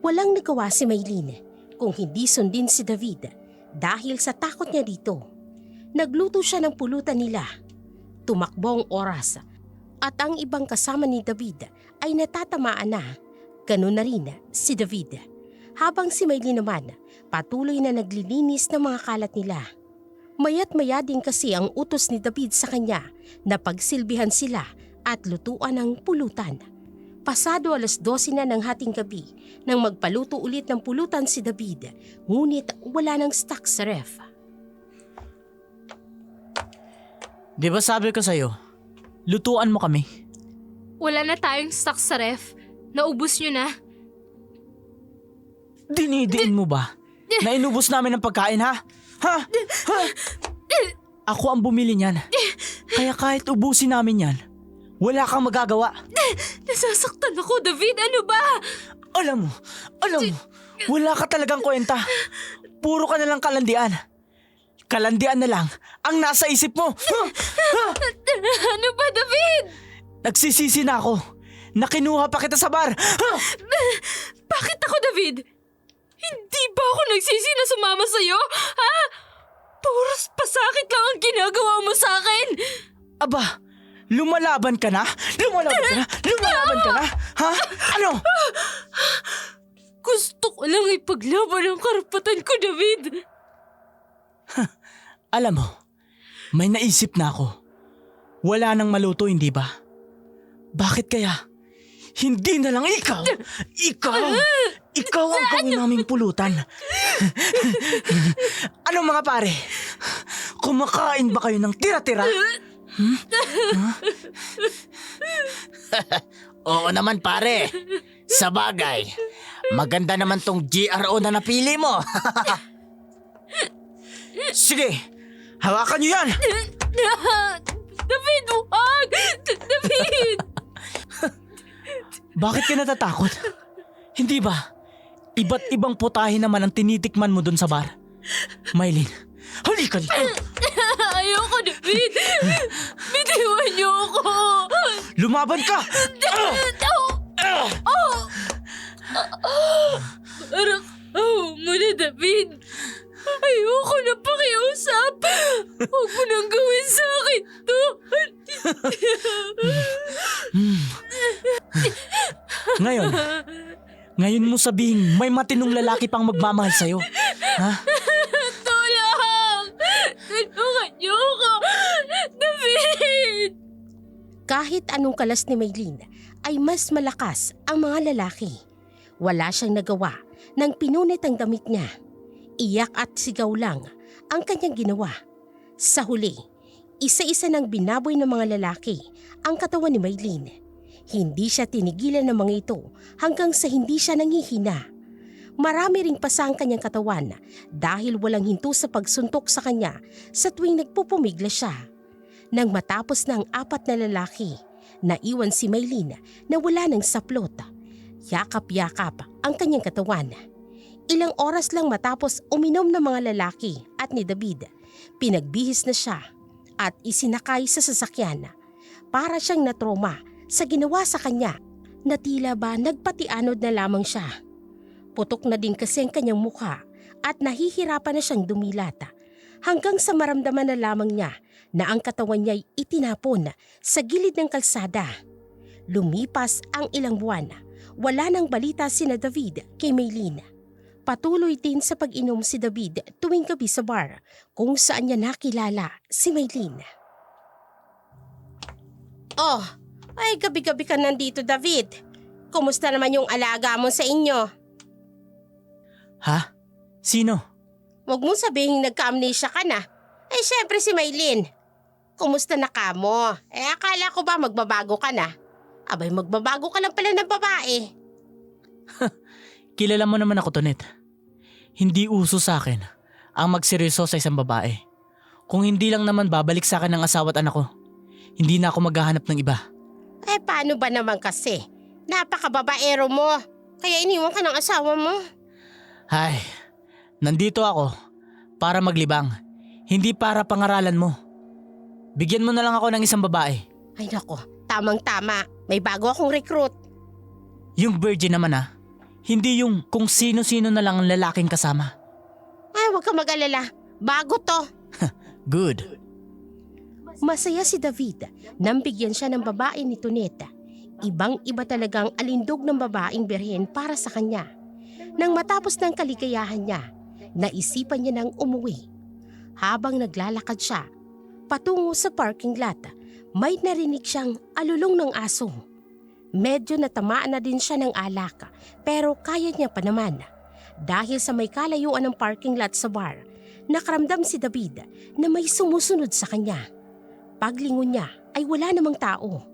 S3: Walang nagawa si Maylin kung hindi sundin si David dahil sa takot niya dito. Nagluto siya ng pulutan nila. Tumakbo ang oras at ang ibang kasama ni David ay natatamaan na. Ganun na rin si David. Habang si Maylin naman patuloy na naglilinis ng mga kalat nila. Maya't maya din kasi ang utos ni David sa kanya na pagsilbihan sila at lutuan ng pulutan. Pasado 12:00 na ng hating gabi nang magpaluto ulit ng pulutan si David, ngunit wala nang stock sa ref.
S1: Di ba sabi ko sa'yo, lutuan mo kami?
S2: Wala na tayong stock sa ref. Naubos nyo na.
S1: Dinidiin mo ba na inubos namin ng pagkain, ha? Ha? Ha? Ako ang bumili niyan. Kaya kahit ubusin namin yan, wala kang magagawa.
S2: Nasasaktan ako, David. Ano ba?
S1: Alam mo, wala ka talagang kwenta. Puro ka nalang kalandian. Kalandian na lang ang nasa isip mo.
S2: Ano ba, David?
S1: Nagsisisi na ako na kinuha pa kita sa bar.
S2: Bakit ako, David? Hindi ba ako nagsisi na sumama sa'yo? Ha? Puros pasakit lang ang ginagawa mo sa akin.
S1: Aba, lumalaban ka na? Lumalaban ka na? Ha? Ano?
S2: Gusto ko lang ipaglaban ang karapatan ko, David.
S1: Alam mo, may naisip na ako. Wala nang maluto, hindi ba? Bakit kaya? Hindi na lang ikaw! Ikaw ang gawin naming pulutan. Ano mga pare? Kumakain ba kayo ng tira-tira? Oo naman pare. Sa bagay, maganda naman tong GRO na napili mo. Sige, hawakan niyo yan!
S2: David, huwag! David!
S1: Bakit ka natatakot? Hindi ba? Iba't ibang putahe naman ang tinitikman mo dun sa bar. Maylin, halika dito.
S2: Ayoko, David! Bitiwan niyo ako!
S1: Lumaban ka!
S2: Parang mo na, David. Ayoko na pakiusap. Huwag mo nang gawin sa akin to.
S1: Ngayon mo sabihin may matinong lalaki pang magmamahal sa'yo. Ha?
S2: Tulong! Tulungan niyo ako! David!
S3: Kahit anong kalas ni Maylin ay mas malakas ang mga lalaki. Wala siyang nagawa nang pinunit ang damit niya. Iyak at sigaw lang ang kanyang ginawa. Sa huli, isa-isa nang binaboy ng mga lalaki ang katawan ni Maylin. Hindi siya tinigilan ng mga ito hanggang sa hindi siya nanghihina. Marami ring pasa ang kanyang katawan dahil walang hinto sa pagsuntok sa kanya sa tuwing nagpupumigla siya. Nang matapos ng 4 na lalaki, naiwan si Maylin na wala ng saplot. Yakap-yakap ang kanyang katawan. Ilang oras lang matapos uminom ng mga lalaki at ni David, pinagbihis na siya at isinakay sa sasakyan. Para siyang natroma sa ginawa sa kanya na tila ba nagpatianod na lamang siya. Putok na din kasi ang kanyang mukha at nahihirapan na siyang dumilata hanggang sa maramdaman na lamang niya na ang katawan niya'y itinapon sa gilid ng kalsada. Lumipas ang ilang buwan, wala nang balita sina David kay Maylin. Patuloy din sa pag-inom si David tuwing gabi sa bar kung saan niya nakilala si Maylin. Oh, ay gabi-gabi ka nandito, David. Kumusta naman yung alaga mo sa inyo?
S1: Ha? Sino?
S3: Huwag mong sabihin nagka-amnesia ka na. Eh syempre si Maylin. Kumusta na ka mo? Akala ko ba magbabago ka na? Abay magbabago ka lang pala ng babae.
S1: Kilala mo naman ako, Tonet. Hindi uso sa akin ang magseryoso sa isang babae. Kung hindi lang naman babalik sa akin ng asawa at anak ko, hindi na ako maghahanap ng iba.
S3: Paano ba naman kasi? Napakababaero mo. Kaya iniwan ka ng asawa mo.
S1: Ay, nandito ako para maglibang, hindi para pangaralan mo. Bigyan mo na lang ako ng isang babae.
S3: Ay nako, tamang-tama. May bago akong recruit.
S1: Yung virgin naman hindi yung kung sino-sino na lang ang lalaking kasama.
S3: Ay, huwag ka mag-alala. Bago to.
S1: Good.
S3: Masaya si David nang bigyan siya ng babae ni Toneta. Ibang-iba talagang alindog ng babaeng birhen para sa kanya. Nang matapos ng kaligayahan niya, naisipan niya nang umuwi. Habang naglalakad siya, patungo sa parking lot, may narinig siyang alulong ng aso. Medyo natamaan na din siya ng alak, pero kaya niya pa naman. Dahil sa may kalayuan ng parking lot sa bar, nakaramdam si David na may sumusunod sa kanya. Paglingon niya ay wala namang tao.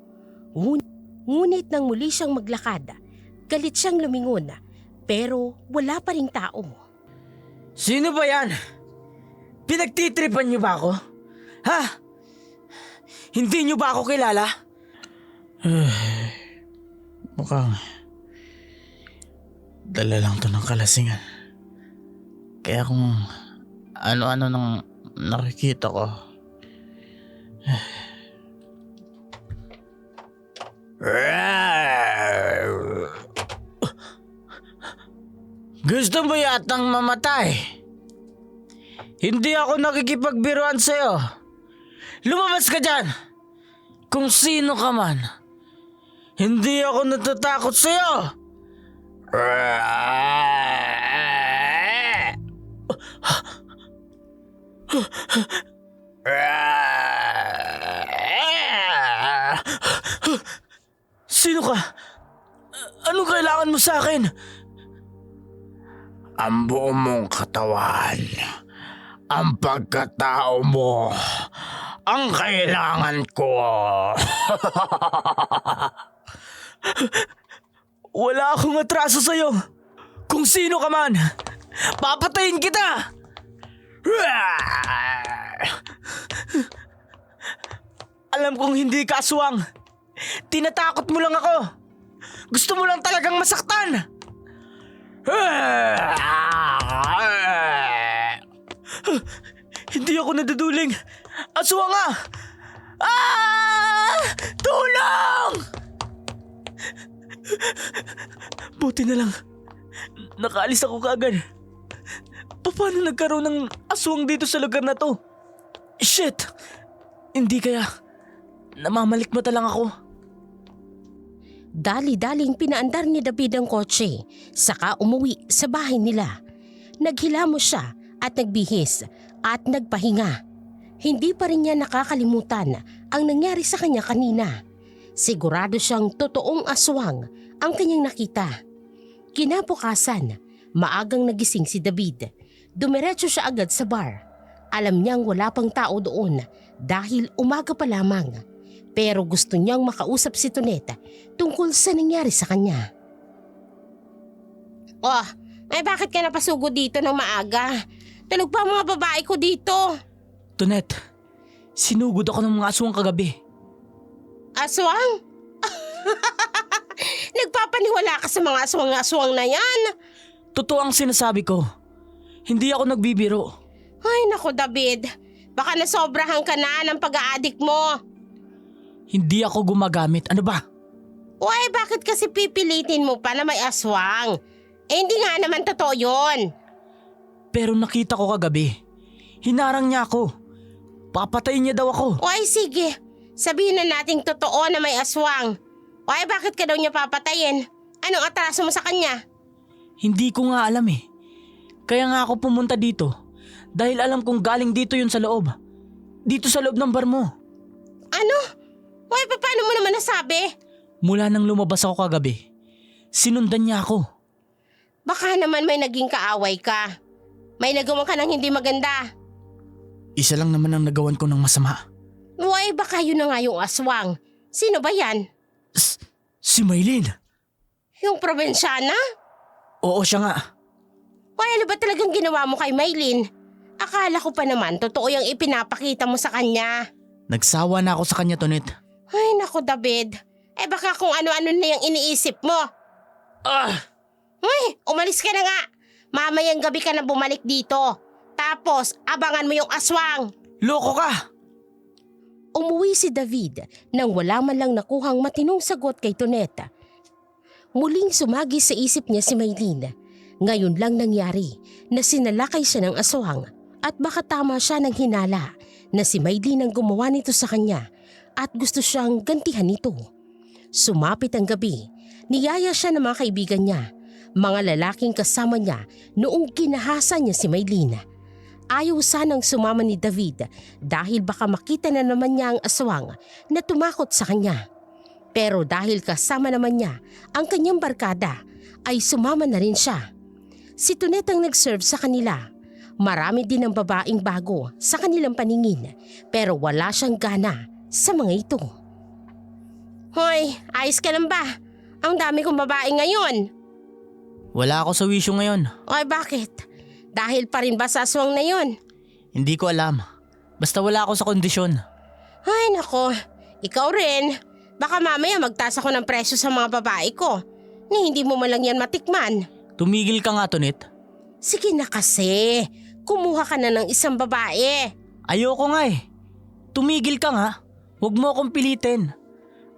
S3: Ngunit nang muli siyang maglakad, galit siyang lumingon, pero wala pa ring tao.
S1: Sino ba yan? Pinagtitripan niyo ba ako? Ha? Hindi niyo ba ako kilala? Mukhang dala lang to ng kalasingan. Kaya kung ano-ano nang nakikita ko. Gusto mo yatang mamatay? Hindi ako nakikipagbiruan sa'yo. Lumabas ka dyan! Kung sino ka man. Hindi ako natatakot sa'yo! Sino ka? Anong kailangan mo sa akin? Ang buong mong katawan. Ang pagkatao mo. Ang kailangan ko. Wala akong atraso sa'yo. Kung sino ka man, papatayin kita! Alam kong hindi ka aswang. Tinatakot mo lang ako. Gusto mo lang talagang masaktan. Hindi ako naduduling. Aswang nga! Tulong! Buti na lang. Nakaalis ako kaagad. Paano nagkaroon ng aswang dito sa lugar na to? Shit! Hindi kaya namamalikmata lang ako.
S3: Dali-daling pinaandar ni David ang kotse, saka umuwi sa bahay nila. Naghilamos siya at nagbihis at nagpahinga. Hindi pa rin niya nakakalimutan ang nangyari sa kanya kanina. Sigurado siyang totoong aswang ang kanyang nakita. Kinabukasan, maagang nagising si David. Dumiretso siya agad sa bar. Alam niyang wala pang tao doon dahil umaga pa lamang. Pero gusto niyang makausap si Tonette tungkol sa nangyari sa kanya. Oh, ay bakit ka napasugod dito ng maaga? Tulog pa ang mga babae ko dito.
S1: Tonette, sinugod ako ng mga aswang kagabi.
S3: Aswang? Nagpapaniwala ka sa mga aswang-aswang na yan?
S1: Totoo ang sinasabi ko. Hindi ako nagbibiro.
S3: Ay naku David, baka nasobrahan ka na ng pag-aadik mo.
S1: Hindi ako gumagamit. Ano ba?
S3: Uy, bakit kasi pipilitin mo pa na may aswang? Eh hindi nga naman totoo yun.
S1: Pero nakita ko kagabi. Hinarang niya ako. Papatayin niya daw ako.
S3: Uy, sige. Sabihin na nating totoo na may aswang. Uy, bakit ka daw niya papatayin? Anong atraso mo sa kanya?
S1: Hindi ko nga alam eh. Kaya nga ako pumunta dito. Dahil alam kong galing dito yun sa loob. Dito sa loob ng bar mo.
S3: Ano? Uy, paano mo naman nasabi?
S1: Mula nang lumabas ako kagabi, sinundan niya ako.
S3: Baka naman may naging kaaway ka. May nagawa ka ng hindi maganda.
S1: Isa lang naman ang nagawan ko ng masama.
S3: Uy, baka yun na nga yung aswang. Sino ba yan?
S1: Si Maylin.
S3: Yung probinsyana?
S1: Oo, siya nga.
S3: Uy, ano ba talagang ginawa mo kay Maylin? Akala ko pa naman totoo yung ipinapakita mo sa kanya.
S1: Nagsawa na ako sa kanya, Tonette.
S3: Ay naku David, eh baka kung ano-ano na yung iniisip mo. Uy, umalis ka na nga. Mamayang gabi ka na bumalik dito. Tapos abangan mo yung aswang.
S1: Loko ka!
S3: Umuwi si David nang wala man lang nakuhang matinong sagot kay Tonette. Muling sumagi sa isip niya si Maylin. Ngayon lang nangyari na sinalakay siya ng aswang at baka tama siya ng hinala na si Maylin ang gumawa nito sa kanya at gusto siyang gantihan nito. Sumapit ang gabi, niyaya siya ng mga kaibigan niya, mga lalaking kasama niya noong kinahasa niya si Maylin. Ayaw sanang sumama ni David dahil baka makita na naman niya ang aswang na tumakot sa kanya. Pero dahil kasama naman niya ang kanyang barkada ay sumama na rin siya. Si Tonette ang nag-serve sa kanila. Marami din ang babaeng bago sa kanilang paningin pero wala siyang gana sa mga ito. Hoy, ayos ka lang ba? Ang dami kong babae ngayon.
S1: Wala ako sa wisyo ngayon.
S3: Oy, bakit? Dahil pa rin ba sa aswang na yun?
S1: Hindi ko alam. Basta wala ako sa kondisyon.
S3: Ay nako, ikaw rin. Baka mamaya magtaas ako ng presyo sa mga babae ko. Ni hindi mo man lang yan matikman.
S1: Tumigil ka nga, Tonette.
S3: Sige na kasi, kumuha ka na ng isang babae.
S1: Ayoko nga eh. Tumigil ka nga. Huwag mo akong pilitin.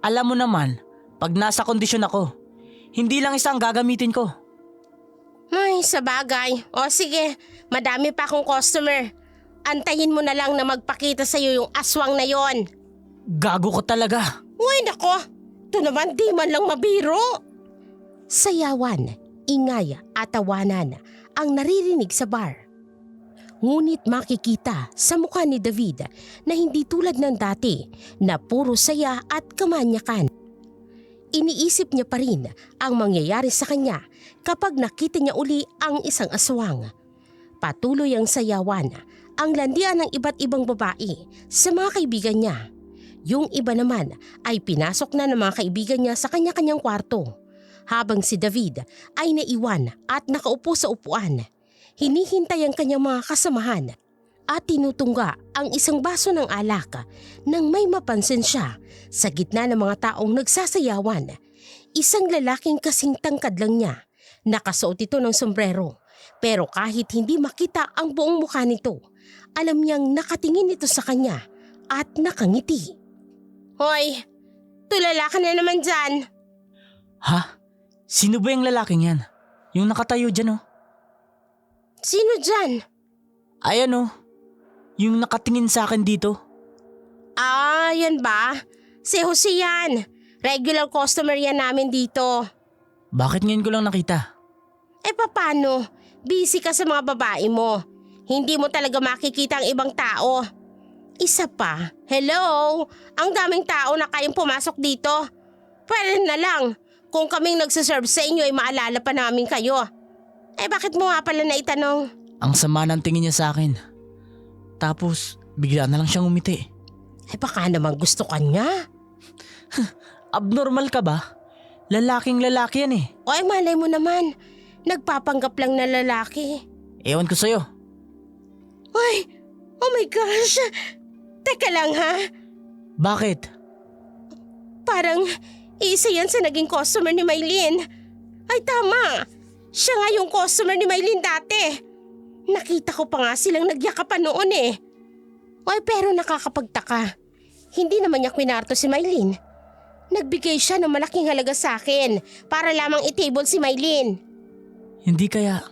S1: Alam mo naman, pag nasa kondisyon ako, hindi lang isang gagamitin ko.
S3: Ay, sa bagay. O sige, madami pa akong customer. Antayin mo na lang na magpakita sa'yo yung aswang na yon.
S1: Gago ka talaga.
S3: Uy, nako. Ito naman di man lang mabiro. Sayawan, ingay at tawanan ang naririnig sa bar. Ngunit makikita sa mukha ni David na hindi tulad ng dati na puro saya at kamanyakan. Iniisip niya pa rin ang mangyayari sa kanya kapag nakita niya uli ang isang aswang. Patuloy ang sayawan, ang landian ng iba't ibang babae sa mga kaibigan niya. Yung iba naman ay pinasok na ng mga kaibigan niya sa kanya-kanyang kwarto. Habang si David ay naiwan at nakaupo sa upuan, hinihintay ang kanyang mga kasamahan. at tinutungga ang isang baso ng alak nang may mapansin siya sa gitna ng mga taong nagsasayawan. Isang lalaking kasing tangkad lang niya. Nakasuot ito ng sombrero. Pero kahit hindi makita ang buong mukha nito, alam niyang nakatingin ito sa kanya at nakangiti. Hoy, tulala ka na naman dyan.
S1: Ha? Sino ba yung lalaking yan? Yung nakatayo dyan oh.
S3: Sino dyan?
S1: Ayan oh. Yung nakatingin sa akin dito.
S3: Ah, yan ba? Si Jose yan. Regular customer yan namin dito.
S1: Bakit ngayon ko lang nakita?
S3: Eh paano? Busy ka sa mga babae mo. Hindi mo talaga makikita ang ibang tao. Isa pa, hello? Ang daming tao na kayang pumasok dito. Pwede na lang. Kung kaming nagsiserve sa inyo ay maalala pa namin kayo. Eh bakit mo nga pala naitanong?
S1: Ang sama ng tingin niya sa akin. Tapos bigla na lang siyang umiti.
S3: Eh baka naman gusto ka niya.
S1: Abnormal ka ba? Lalaking lalaki yan eh.
S3: O ay malay mo naman. Nagpapanggap lang na lalaki.
S1: Ewan ko sa'yo.
S3: Ay, oh my gosh. Teka lang ha.
S1: Bakit?
S3: Parang isa yan sa naging customer ni Maylin. Ay tama. Siya nga yung customer ni Maylin dati. Nakita ko pa nga silang nagyakapan noon eh. Ay pero nakakapagtaka. Hindi naman niya kwinarto si Maylin. Nagbigay siya ng malaking halaga sa akin para lamang i-table si Maylin.
S1: Hindi kaya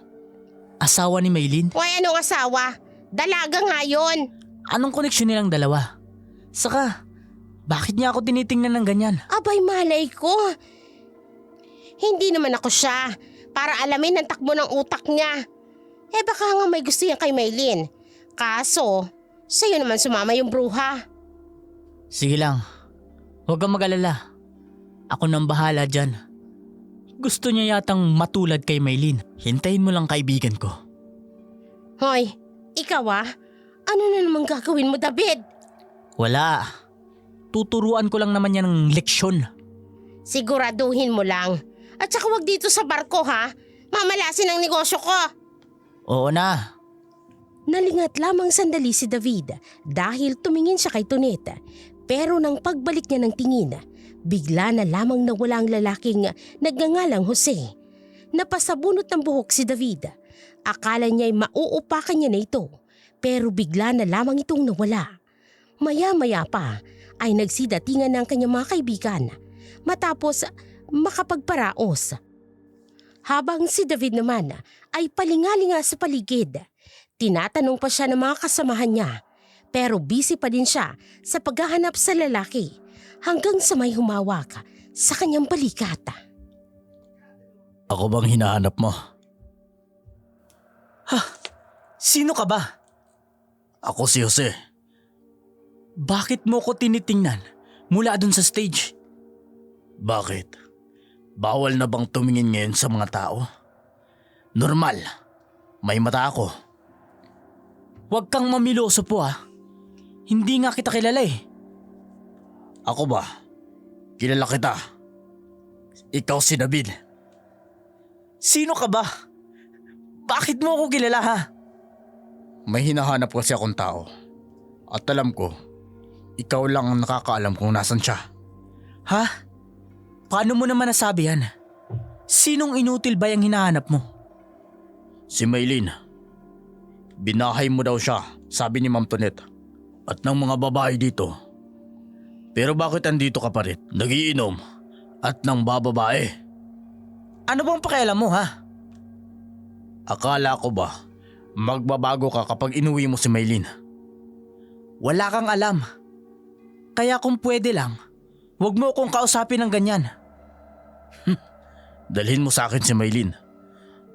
S1: asawa ni Maylin?
S3: Ay anong asawa? Dalaga nga yun.
S1: Anong koneksyon nilang dalawa? Saka, bakit niya ako tinitingnan ng ganyan?
S3: Abay malay ko. Hindi naman ako siya para alamin ang takbo ng utak niya. Eh baka nga may gusto yan kay Maylin. Kaso, sa'yo naman sumama yung bruha.
S1: Sige lang, huwag kang mag-alala. Ako nang bahala dyan. Gusto niya yatang matulad kay Maylin. Hintayin mo lang kaibigan ko.
S3: Hoy, ikaw ano na naman gagawin mo David?
S1: Wala. Tuturuan ko lang naman yan ng leksyon.
S3: Siguraduhin mo lang. At saka wag dito sa barko ha. Mamalasin ang negosyo ko.
S1: Oo na.
S3: Nalingat lamang sandali si David dahil tumingin siya kay Tonet. Pero nang pagbalik niya ng tingin, bigla na lamang nawala ang lalaking nagngangalang Jose. Napasabunot ng buhok si David. Akala niya'y mauupakan niya na ito, pero bigla na lamang itong nawala. Maya-maya pa ay nagsidatingan ng kanyang mga kaibigan matapos makapagparaos. Habang si David naman ay palingalinga sa paligid, tinatanong pa siya ng mga kasamahan niya. Pero busy pa din siya sa paghahanap sa lalaki hanggang sa may humawak sa kanyang balikat.
S1: Ako bang hinahanap mo? Ha? Sino ka ba? Ako si Jose. Bakit mo ko tinitingnan mula dun sa stage? Bakit? Bawal na bang tumingin ngayon sa mga tao? Normal. May mata ako. Huwag kang mamiloso po ah. Hindi nga kita kilala eh. Ako ba? Kilala kita. Ikaw si David. Sino ka ba? Bakit mo ako kilala ha? May hinahanap kasi akong tao. At alam ko, ikaw lang ang nakakaalam kung nasan siya. Ha? Paano mo naman nasabi yan? Sinong inutil ba yung hinahanap mo? Si Maylin. Binahay mo daw siya, sabi ni Ma'am Tonet. At ng mga babae dito. Pero bakit andito ka pa rin? Nagiinom at nang bababae. Ano bang pakialam mo ha? Akala ko ba magbabago ka kapag inuwi mo si Maylin? Wala kang alam. Kaya kung pwede lang, huwag mo akong kausapin ng ganyan. Dalhin mo sa akin si Maylin.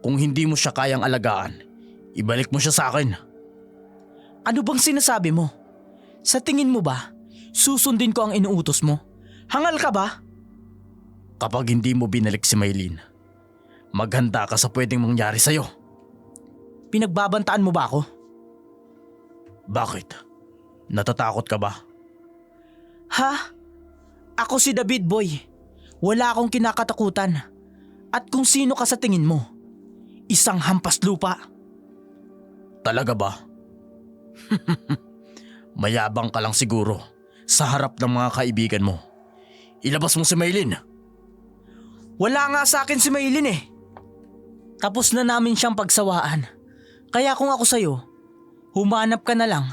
S1: Kung hindi mo siya kayang alagaan, ibalik mo siya sa akin. Ano bang sinasabi mo? Sa tingin mo ba, susundin ko ang inuutos mo? Hangal ka ba? Kapag hindi mo binalik si Maylin, maghanda ka sa pwedeng mangyari sa'yo. Pinagbabantaan mo ba ako? Bakit? Natatakot ka ba? Ha? Ako si David Boy. Wala akong kinakatakutan. At kung sino ka sa tingin mo, isang hampas lupa. Talaga ba? Mayabang ka lang siguro sa harap ng mga kaibigan mo. Ilabas mo si Maylin.
S4: Wala nga sa akin si Maylin eh. Tapos na namin siyang pagsawaan. Kaya kung ako sa'yo, humanap ka na lang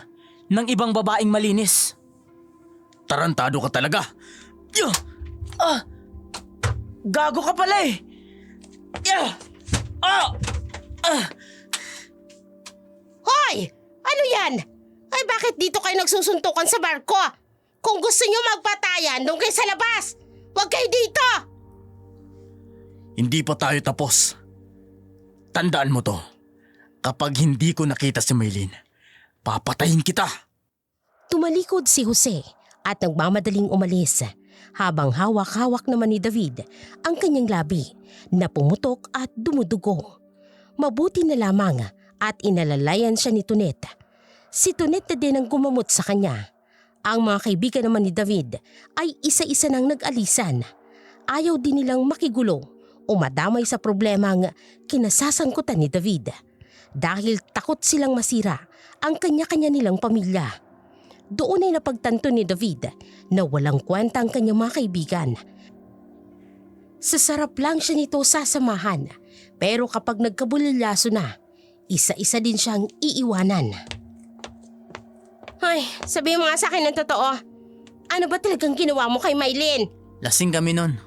S4: ng ibang babaeng malinis.
S1: Tarantado ka talaga.
S4: Yuh! Gago ka pala eh! Yeah!
S3: Hoy! Ano yan? Ay bakit dito kayo nagsusuntukan sa barko? Kung gusto nyo magpatayan, doon kayo sa labas! Huwag kayo dito!
S1: Hindi pa tayo tapos. Tandaan mo to. Kapag hindi ko nakita si Maylin, papatayin kita.
S3: Tumalikod si Jose at nagmamadaling umalis habang hawak-hawak naman ni David ang kanyang labi na pumutok at dumudugo. Mabuti na lamang at inalalayan siya ni Tonet. Si Tonet na din ang gumamot sa kanya. Ang mga kaibigan naman ni David ay isa-isa nang nag-alisan. Ayaw din nilang makigulo o madamay sa problemang kinasasangkutan ni David dahil takot silang masira ang kanya-kanya nilang pamilya. Doon ay napagtanto ni David na walang kwenta ang kanyang mga kaibigan. Sa sarap lang siya nito sasamahan, pero kapag nagkabulilyaso na, isa-isa din siyang iiwanan. Ay, sabihin mo nga sa akin ng totoo. Ano ba talagang ginawa mo kay Maylin?
S4: Lasing kami nun.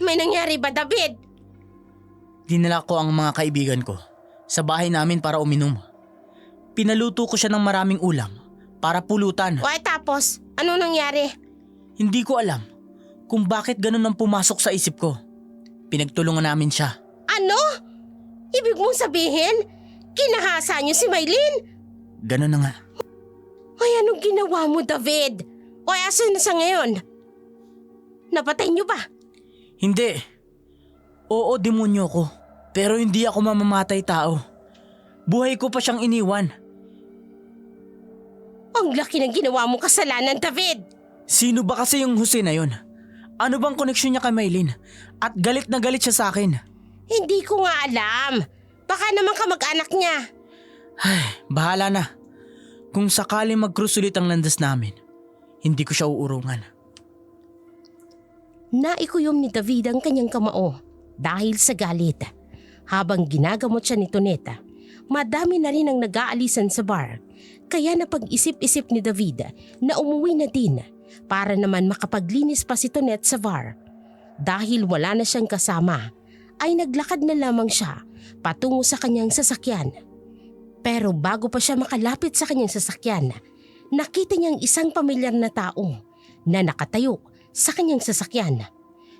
S3: May nangyari ba, David?
S4: Dinala ko ang mga kaibigan ko sa bahay namin para uminom. Pinaluto ko siya ng maraming ulam para pulutan.
S3: O tapos, ano nangyari?
S4: Hindi ko alam kung bakit ganun ang pumasok sa isip ko. Pinagtulungan namin siya.
S3: Ano? Ibig mong sabihin, kinahasa niyo si Maylin?
S4: Ganun na nga.
S3: Ay, anong ginawa mo, David? O asan na siya ngayon? Napatay niyo ba?
S4: Hindi. Oo, demonyo ko. Pero hindi ako mamamatay tao. Buhay ko pa siyang iniwan.
S3: Ang laki ng ginawa mong kasalanan, David!
S4: Sino ba kasi yung Jose na yun? Ano bang koneksyon niya kay Maylin? At galit na galit siya sa akin.
S3: Hindi ko nga alam. Baka naman kamag-anak niya.
S4: Ay, bahala na. Kung sakali mag-cruise ulit ang landas namin, hindi ko siya uurungan.
S3: Naikuyom ni David ang kanyang kamao dahil sa galit. Habang ginagamot siya ni Toneta, madami na rin ang nag-aalisan sa bar. Kaya napag-isip-isip ni David na umuwi na din para naman makapaglinis pa si Tonet sa bar. Dahil wala na siyang kasama, ay naglakad na lamang siya patungo sa kanyang sasakyan. Pero bago pa siya makalapit sa kanyang sasakyan, nakita niyang isang pamilyar na tao na nakatayo sa kanyang sasakyan.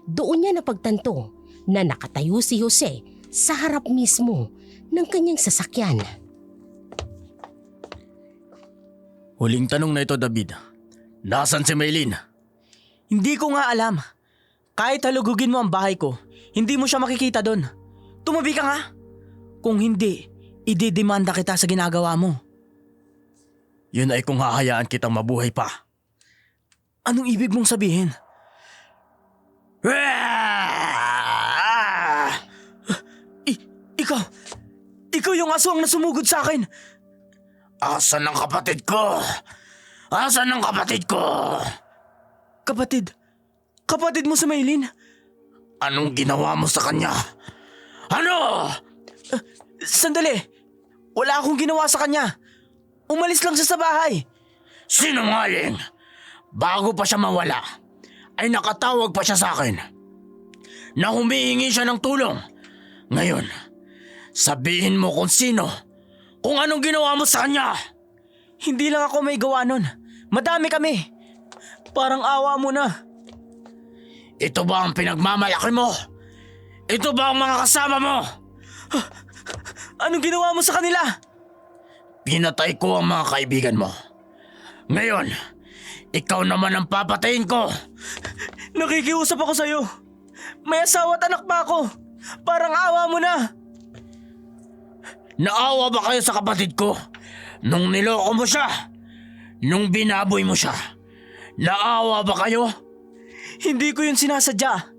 S3: Doon niya napagtanto na nakatayo si Jose sa harap mismo ng kanyang sasakyan.
S1: Huling tanong na ito, David. Nasaan si Maylin?
S4: Hindi ko nga alam. Kahit halugugin mo ang bahay ko, hindi mo siya makikita doon. Tumabi ka nga. Kung hindi, ididemanda kita sa ginagawa mo.
S1: Yun ay kung hahayaan kitang mabuhay pa.
S4: Anong ibig mong sabihin? Ikaw yung aswang na sumugod sa akin.
S1: Asan ang kapatid ko? Asan ang kapatid ko?
S4: Kapatid mo si Maylin?
S1: Anong ginawa mo sa kanya? Ano?
S4: Sandali, wala akong ginawa sa kanya. Umalis lang siya sa bahay.
S1: Sinungaling! Bago pa siya mawala, ay nakatawag pa siya sa akin na humihingi siya ng tulong. Ngayon, sabihin mo kung sino, kung anong ginawa mo sa kanya.
S4: Hindi lang ako may gawa nun. Madami kami. Parang awa mo na.
S1: Ito ba ang pinagmamalaki mo? Ito ba ang mga kasama mo?
S4: Anong ginawa mo sa kanila?
S1: Pinatay ko ang mga kaibigan mo. Ngayon, ikaw naman ang papatayin ko.
S4: Nakikiusap ako sa'yo. May asawa at anak pa ako. Parang awa mo na.
S1: Naawa ba kayo sa kapatid ko? Nung niloko mo siya? Nung binaboy mo siya? Naawa ba kayo?
S4: Hindi ko yun sinasadya.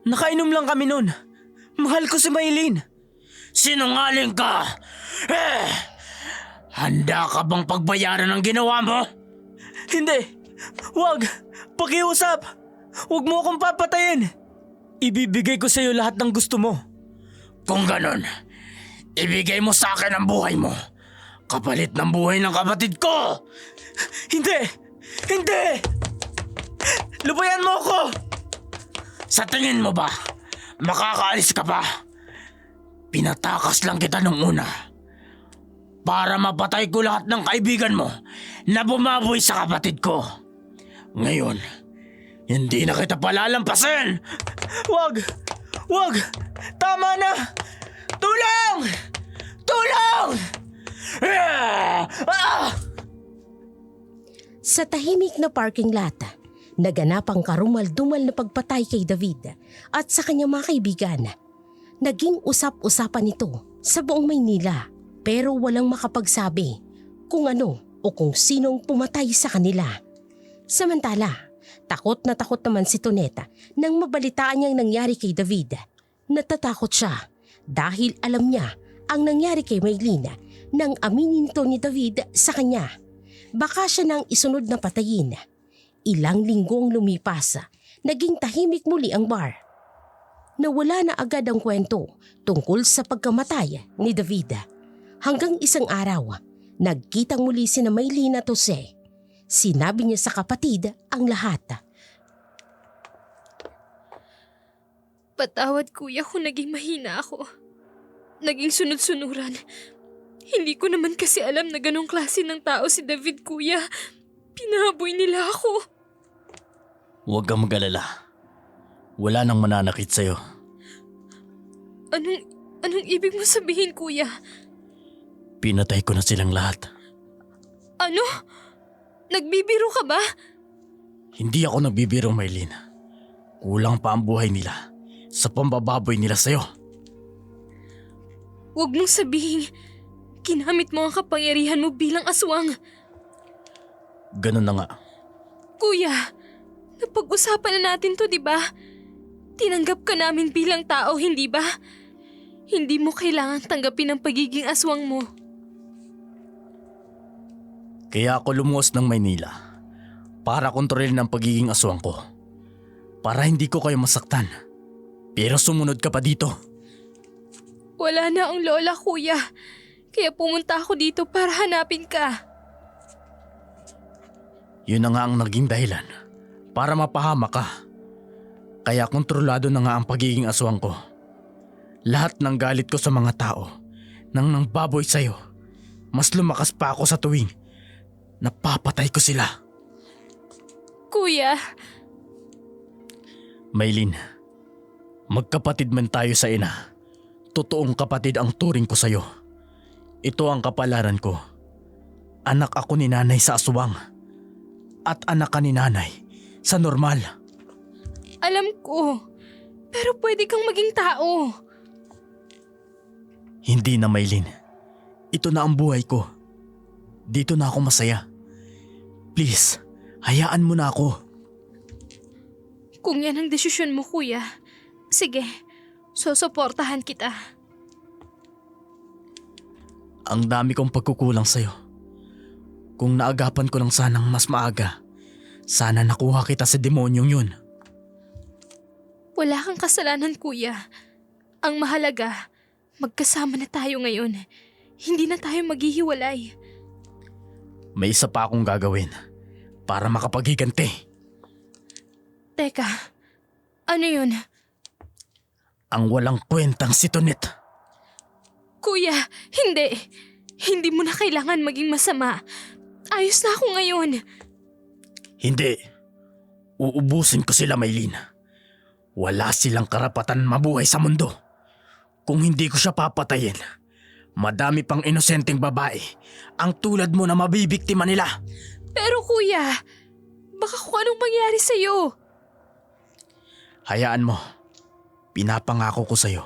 S4: Nakainom lang kami nun. Mahal ko si Maylin.
S1: Sinungaling ka! Handa ka bang pagbayaran ng ginawa mo?
S4: Hindi! Wag! Pakiusap! Huwag mo akong papatayin! Ibibigay ko sa'yo lahat ng gusto mo.
S1: Kung ganon, ibigay mo sa akin ang buhay mo. Kapalit ng buhay ng kapatid ko!
S4: Hindi! Hindi! Lubayan mo ako!
S1: Sa tingin mo ba, makakaalis ka pa? Pinatakas lang kita nung una. Para mapatay ko lahat ng kaibigan mo na bumaboy sa kapatid ko. Ngayon, hindi na kita palalampasin!
S4: Wag! Wag! Tama na! Tulong! Tulong!
S3: Sa tahimik na parking lot, naganap ang karumal-dumal na pagpatay kay David at sa kanyang mga kaibigan. Naging usap-usapan ito sa buong Maynila pero walang makapagsabi kung ano o kung sinong pumatay sa kanila. Samantala, takot naman si Toneta nang mabalitaan niyang nangyari kay David. Natatakot siya dahil alam niya ang nangyari kay Maylin nang aminin ito ni David sa kanya. Baka siya nang isunod na patayin. Ilang linggong lumipas, naging tahimik muli ang bar. Nawala na agad ang kwento tungkol sa pagkamatay ni David. Hanggang isang araw, nagkitang muli sina Maylin at Jose. Sinabi niya sa kapatid ang lahat.
S2: Patawad kuya kung naging mahina ako. Naging sunod-sunuran. Hindi ko naman kasi alam na ganong klase ng tao si David kuya. Pinahaboy nila ako.
S1: Huwag kang mag-alala. Wala nang mananakit sa'yo.
S2: Anong ibig mo sabihin kuya?
S1: Pinatay ko na silang lahat.
S2: Ano? Nagbibiro ka ba?
S1: Hindi ako nagbibiro, Maylin. Kulang pa ang buhay nila sa pambababoy nila sa'yo.
S2: Huwag mong sabihin, ginamit mo ang kapangyarihan mo bilang aswang.
S1: Ganun na nga.
S2: Kuya, napag-usapan na natin to, di ba? Tinanggap ka namin bilang tao, hindi ba? Hindi mo kailangan tanggapin ang pagiging aswang mo.
S1: Kaya ako lumuwas ng Maynila para kontrolin ang pagiging aswang ko. Para hindi ko kayo masaktan. Pero sumunod ka pa dito.
S2: Wala na ang lola, kuya. Kaya pumunta ako dito para hanapin ka.
S1: Yun na nga ang naging dahilan para mapahama ka. Kaya kontrolado na nga ang pagiging aswang ko. Lahat ng galit ko sa mga tao nang nangbaboy sa'yo, mas lumakas pa ako sa tuwing napapatay ko sila.
S2: Kuya,
S1: Maylin, magkapatid man tayo sa ina. Totoong kapatid ang turing ko sa'yo. Ito ang kapalaran ko. Anak ako ni nanay sa aswang. At anak ka ni nanay sa normal.
S2: alam ko. Pero pwede kang maging tao.
S1: Hindi na, Maylin. Ito na ang buhay ko. Dito na ako masaya. Please, hayaan mo na ako.
S2: Kung yan ang desisyon mo, kuya, sige, susuportahan kita.
S1: Ang dami kong pagkukulang sa'yo. Kung naagapan ko lang sanang mas maaga, sana nakuha kita sa demonyong yun.
S2: Wala kang kasalanan, kuya. Ang mahalaga, magkasama na tayo ngayon. Hindi na tayo maghihiwalay.
S1: May isa pa akong gagawin para makapaghiganti.
S2: Teka, ano yun?
S1: Ang walang kwentang si Tonet.
S2: Kuya, hindi. Hindi mo na kailangan maging masama. Ayos na ako ngayon.
S1: Hindi. Uubusin ko sila, Maylin. Wala silang karapatan mabuhay sa mundo. Kung hindi ko siya papatayin, madami pang inosenteng babae ang tulad mo na mabibiktima nila.
S2: Pero kuya, baka kung anong mangyari sa'yo.
S1: Hayaan mo. Pinapangako ko sa'yo.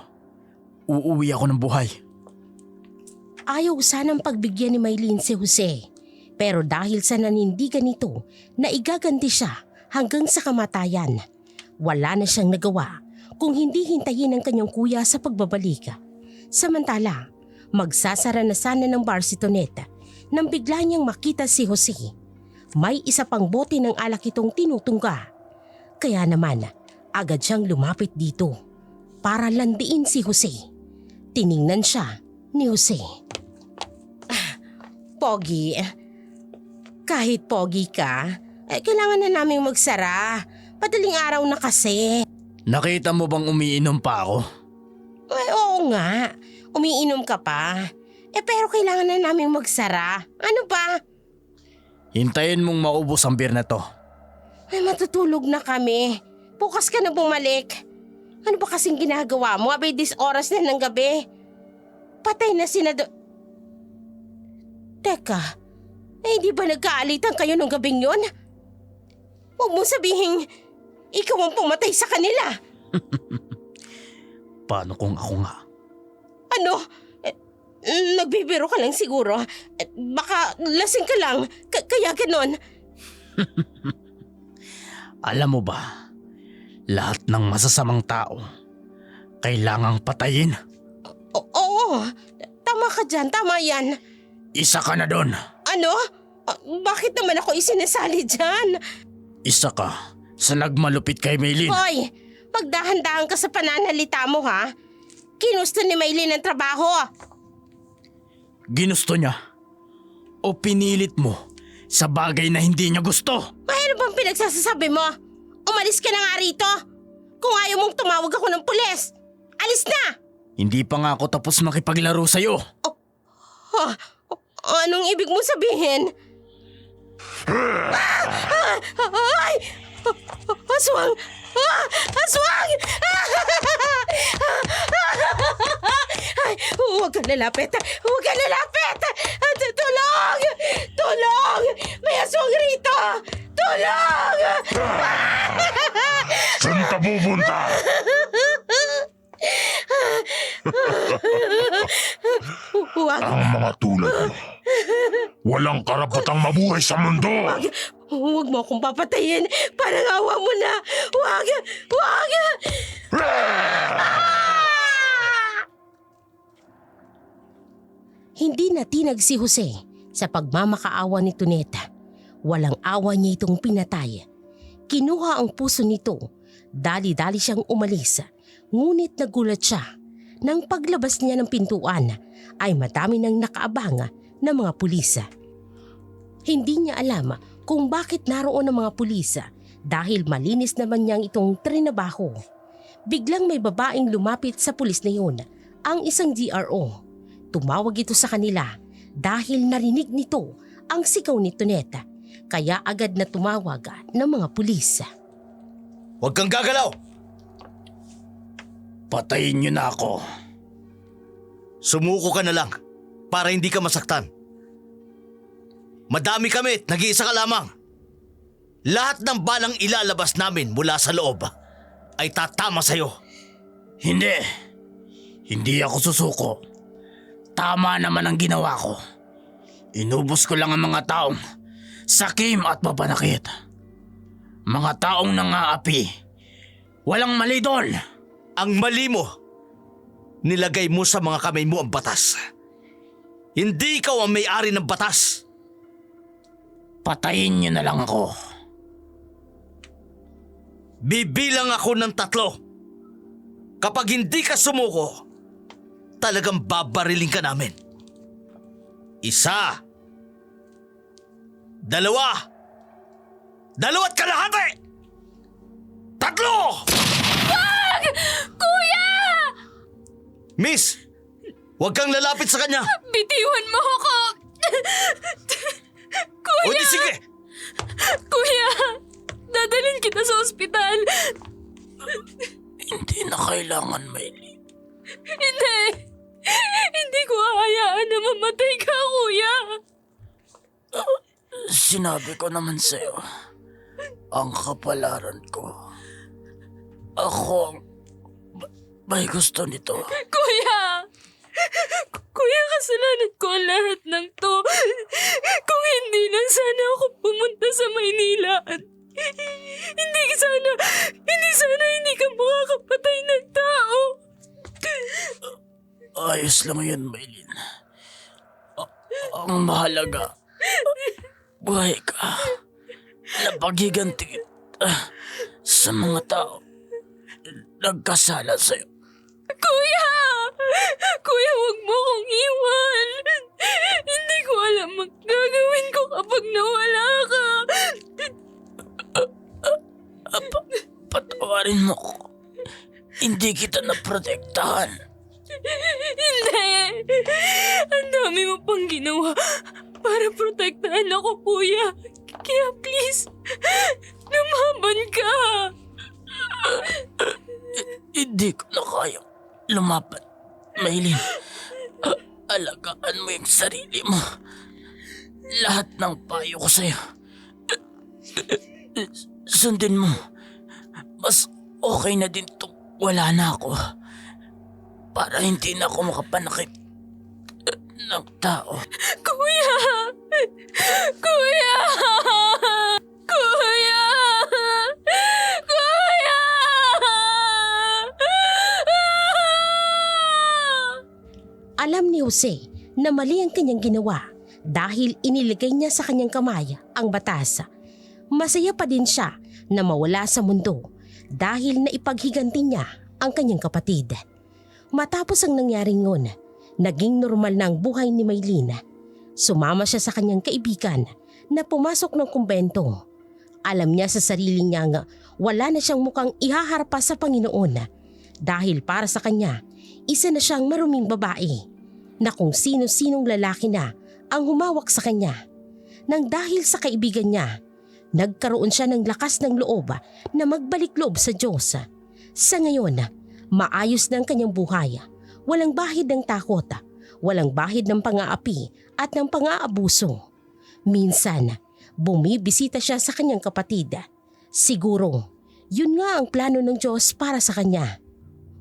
S1: Uuwi ako ng buhay.
S3: Ayaw sanang pagbigyan ni Maylin si Jose. Pero dahil sa nanindigan nito na igaganti siya hanggang sa kamatayan, wala na siyang nagawa kung hindi hintayin ang kanyang kuya sa pagbabalik. Samantala, magsasara na sana ng bar si Toneta nang bigla niyang makita si Jose. May isa pang bote ng alak itong tinutungga. Kaya naman, agad siyang lumapit dito para landiin si Jose. Tiningnan siya ni Jose. Pogi, kahit pogi ka, kailangan na naming magsara. Padaling araw na kasi.
S1: Nakita mo bang umiinom pa ako?
S3: Ay, oo nga, umiinom ka pa. Pero kailangan na naming magsara. Ano ba?
S1: Hintayin mong maubos ang beer na to.
S3: Ay, matutulog na kami. Bukas ka na bumalik. Ano ba kasing ginagawa mo? Abay, this oras na ng gabi. Patay na Teka, hindi ba nagkaalitan kayo nung gabing yon? Huwag mong sabihin, ikaw ang pumatay sa kanila.
S1: Paano kung ako nga?
S3: Ano? Nagbibiro ka lang siguro. Baka lasing ka lang, kaya ganon.
S1: Alam mo ba, lahat ng masasamang tao, kailangang patayin.
S3: Oo, tama ka dyan, tama yan.
S1: Isa ka na doon.
S3: Ano? Bakit naman ako isinasali dyan?
S1: Isa ka sa nagmalupit kay Maylin.
S3: Hoy, magdahan-dahan ka sa pananalita mo ha. Kinusta ni Maylin ang trabaho.
S1: Ginusto niya o pinilit mo sa bagay na hindi niya gusto?
S3: Ano bang pinagsasasabi mo? Umalis ka na nga rito. Kung ayaw mong tumawag ako ng pulis, alis na!
S1: Hindi pa nga ako tapos makipaglaro sa'yo.
S3: Anong ibig mo sabihin? Ay! Aswang! Aswang! Ay, huwag kang lalapit! Huwag kang lalapit! Tulong! Tulong! May aswang rito! Tulong!
S5: Saan ka pupunta?
S3: Huwag!
S5: Ang mga tulad mo, walang karapatang mabuhay sa mundo.
S3: Huwag mo akong papatayin! Parang awa mo na! Huwag! Huwag! Hindi natinag si Jose sa pagmamakaawa ni Tuneta. Walang awa niya itong pinatay. Kinuha ang puso nito. Dali-dali siyang umalis. Ngunit nagulat siya. Nang paglabas niya ng pintuan ay madami nang nakaabang na mga pulisa. Hindi niya alam kung bakit naroon ang mga pulisa dahil malinis naman niyang itong trinabaho. Biglang may babaeng lumapit sa pulis na yun, ang isang DRO. Tumawag ito sa kanila dahil narinig nito ang sigaw ni Tuneta. Kaya agad na tumawag ng mga pulis.
S1: Huwag kang gagalaw! Patayin niyo na ako.
S6: Sumuko ka na lang para hindi ka masaktan. Madami kami at nag-iisa ka lamang. Lahat ng balang ilalabas namin mula sa loob ay tatama sa'yo.
S1: Hindi. Hindi ako susuko. Tama naman ang ginawa ko. Inubos ko lang ang mga taong sakim at mapanakit. Mga taong nangaapi. Walang mali doon.
S6: Ang mali mo, nilagay mo sa mga kamay mo ang batas. Hindi ikaw ang may-ari ng batas.
S1: Patayin niyo na lang ako.
S6: Bibilang ako ng 3. Kapag hindi ka sumuko, talagang babariling ka namin. 1, 2, 2 at kalahati! 3!
S2: Kuya!
S6: Miss, huwag kang lalapit sa kanya.
S2: Bitiwan mo ako! Kuya!
S6: O di sige!
S2: Kuya! Dadalhin kita sa ospital!
S1: Hindi na kailangan, Maylin.
S2: Hindi! Hindi ko hahayaan na mamatay ka, kuya!
S1: Sinabi ko naman sa'yo, ang kapalaran ko. Ako may gusto nito.
S2: Kuya! Kuya, kasalanan ko ang lahat ng to. Kung hindi lang sana ako pumunta sa Maynila at hindi sana hindi ka makakapatay ng tao.
S1: Ayos lang yun, Maylin. Ang mahalaga, buhay ka. Napagiganti kita sa mga tao nagkasala sa'yo.
S2: Kuya! Kuya, huwag mo kong iwan. Hindi ko alam ang gagawin ko kapag nawala ka.
S1: Patawarin mo ko. Hindi kita naprotektahan.
S2: Hindi! Ang dami mo pang ginawa para protektahan ako, kuya. Kaya please, lumaban ka.
S1: Hindi ko na kaya lumaban. Maylin, alagaan mo yung sarili mo. Lahat ng payo ko sa'yo, sundin mo. Mas okay na din itong wala na ako. Para hindi na ako makapanakit ng tao.
S2: Kuya! Kuya! Kuya! Kuya!
S3: Alam ni Jose na mali ang kanyang ginawa dahil inilagay niya sa kanyang kamay ang batas. Masaya pa din siya na mawala sa mundo dahil naipaghiganti niya ang kanyang kapatid. Matapos ang nangyaring ngun, naging normal na ang buhay ni Maylin. Sumama siya sa kanyang kaibigan na pumasok ng kumbento. Alam niya sa sarili niya nga wala na siyang mukhang ihaharpa sa Panginoon dahil para sa kanya, isa na siyang maruming babae na kung sino-sinong lalaki na ang humawak sa kanya. Nang dahil sa kaibigan niya, nagkaroon siya ng lakas ng loob na magbalik loob sa Diyos. Sa ngayon, maayos na ang kanyang buhay. Walang bahid ng takot, walang bahid ng pang-aapi at ng pang-aabuso. Minsan, bumibisita siya sa kanyang kapatid. Siguro, yun nga ang plano ng Diyos para sa kanya.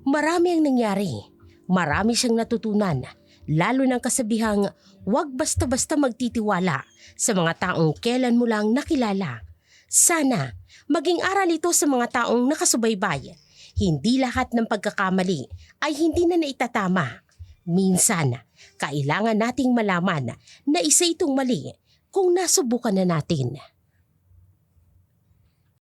S3: Marami ang nangyari. Marami siyang natutunan, lalo ng kasabihang huwag basta-basta magtitiwala sa mga taong kailan mo lang nakilala. Sana maging aral ito sa mga taong nakasubaybay. Hindi lahat ng pagkakamali ay hindi na naitatama. Minsan, kailangan nating malaman na isa itong mali kung nasubukan na natin.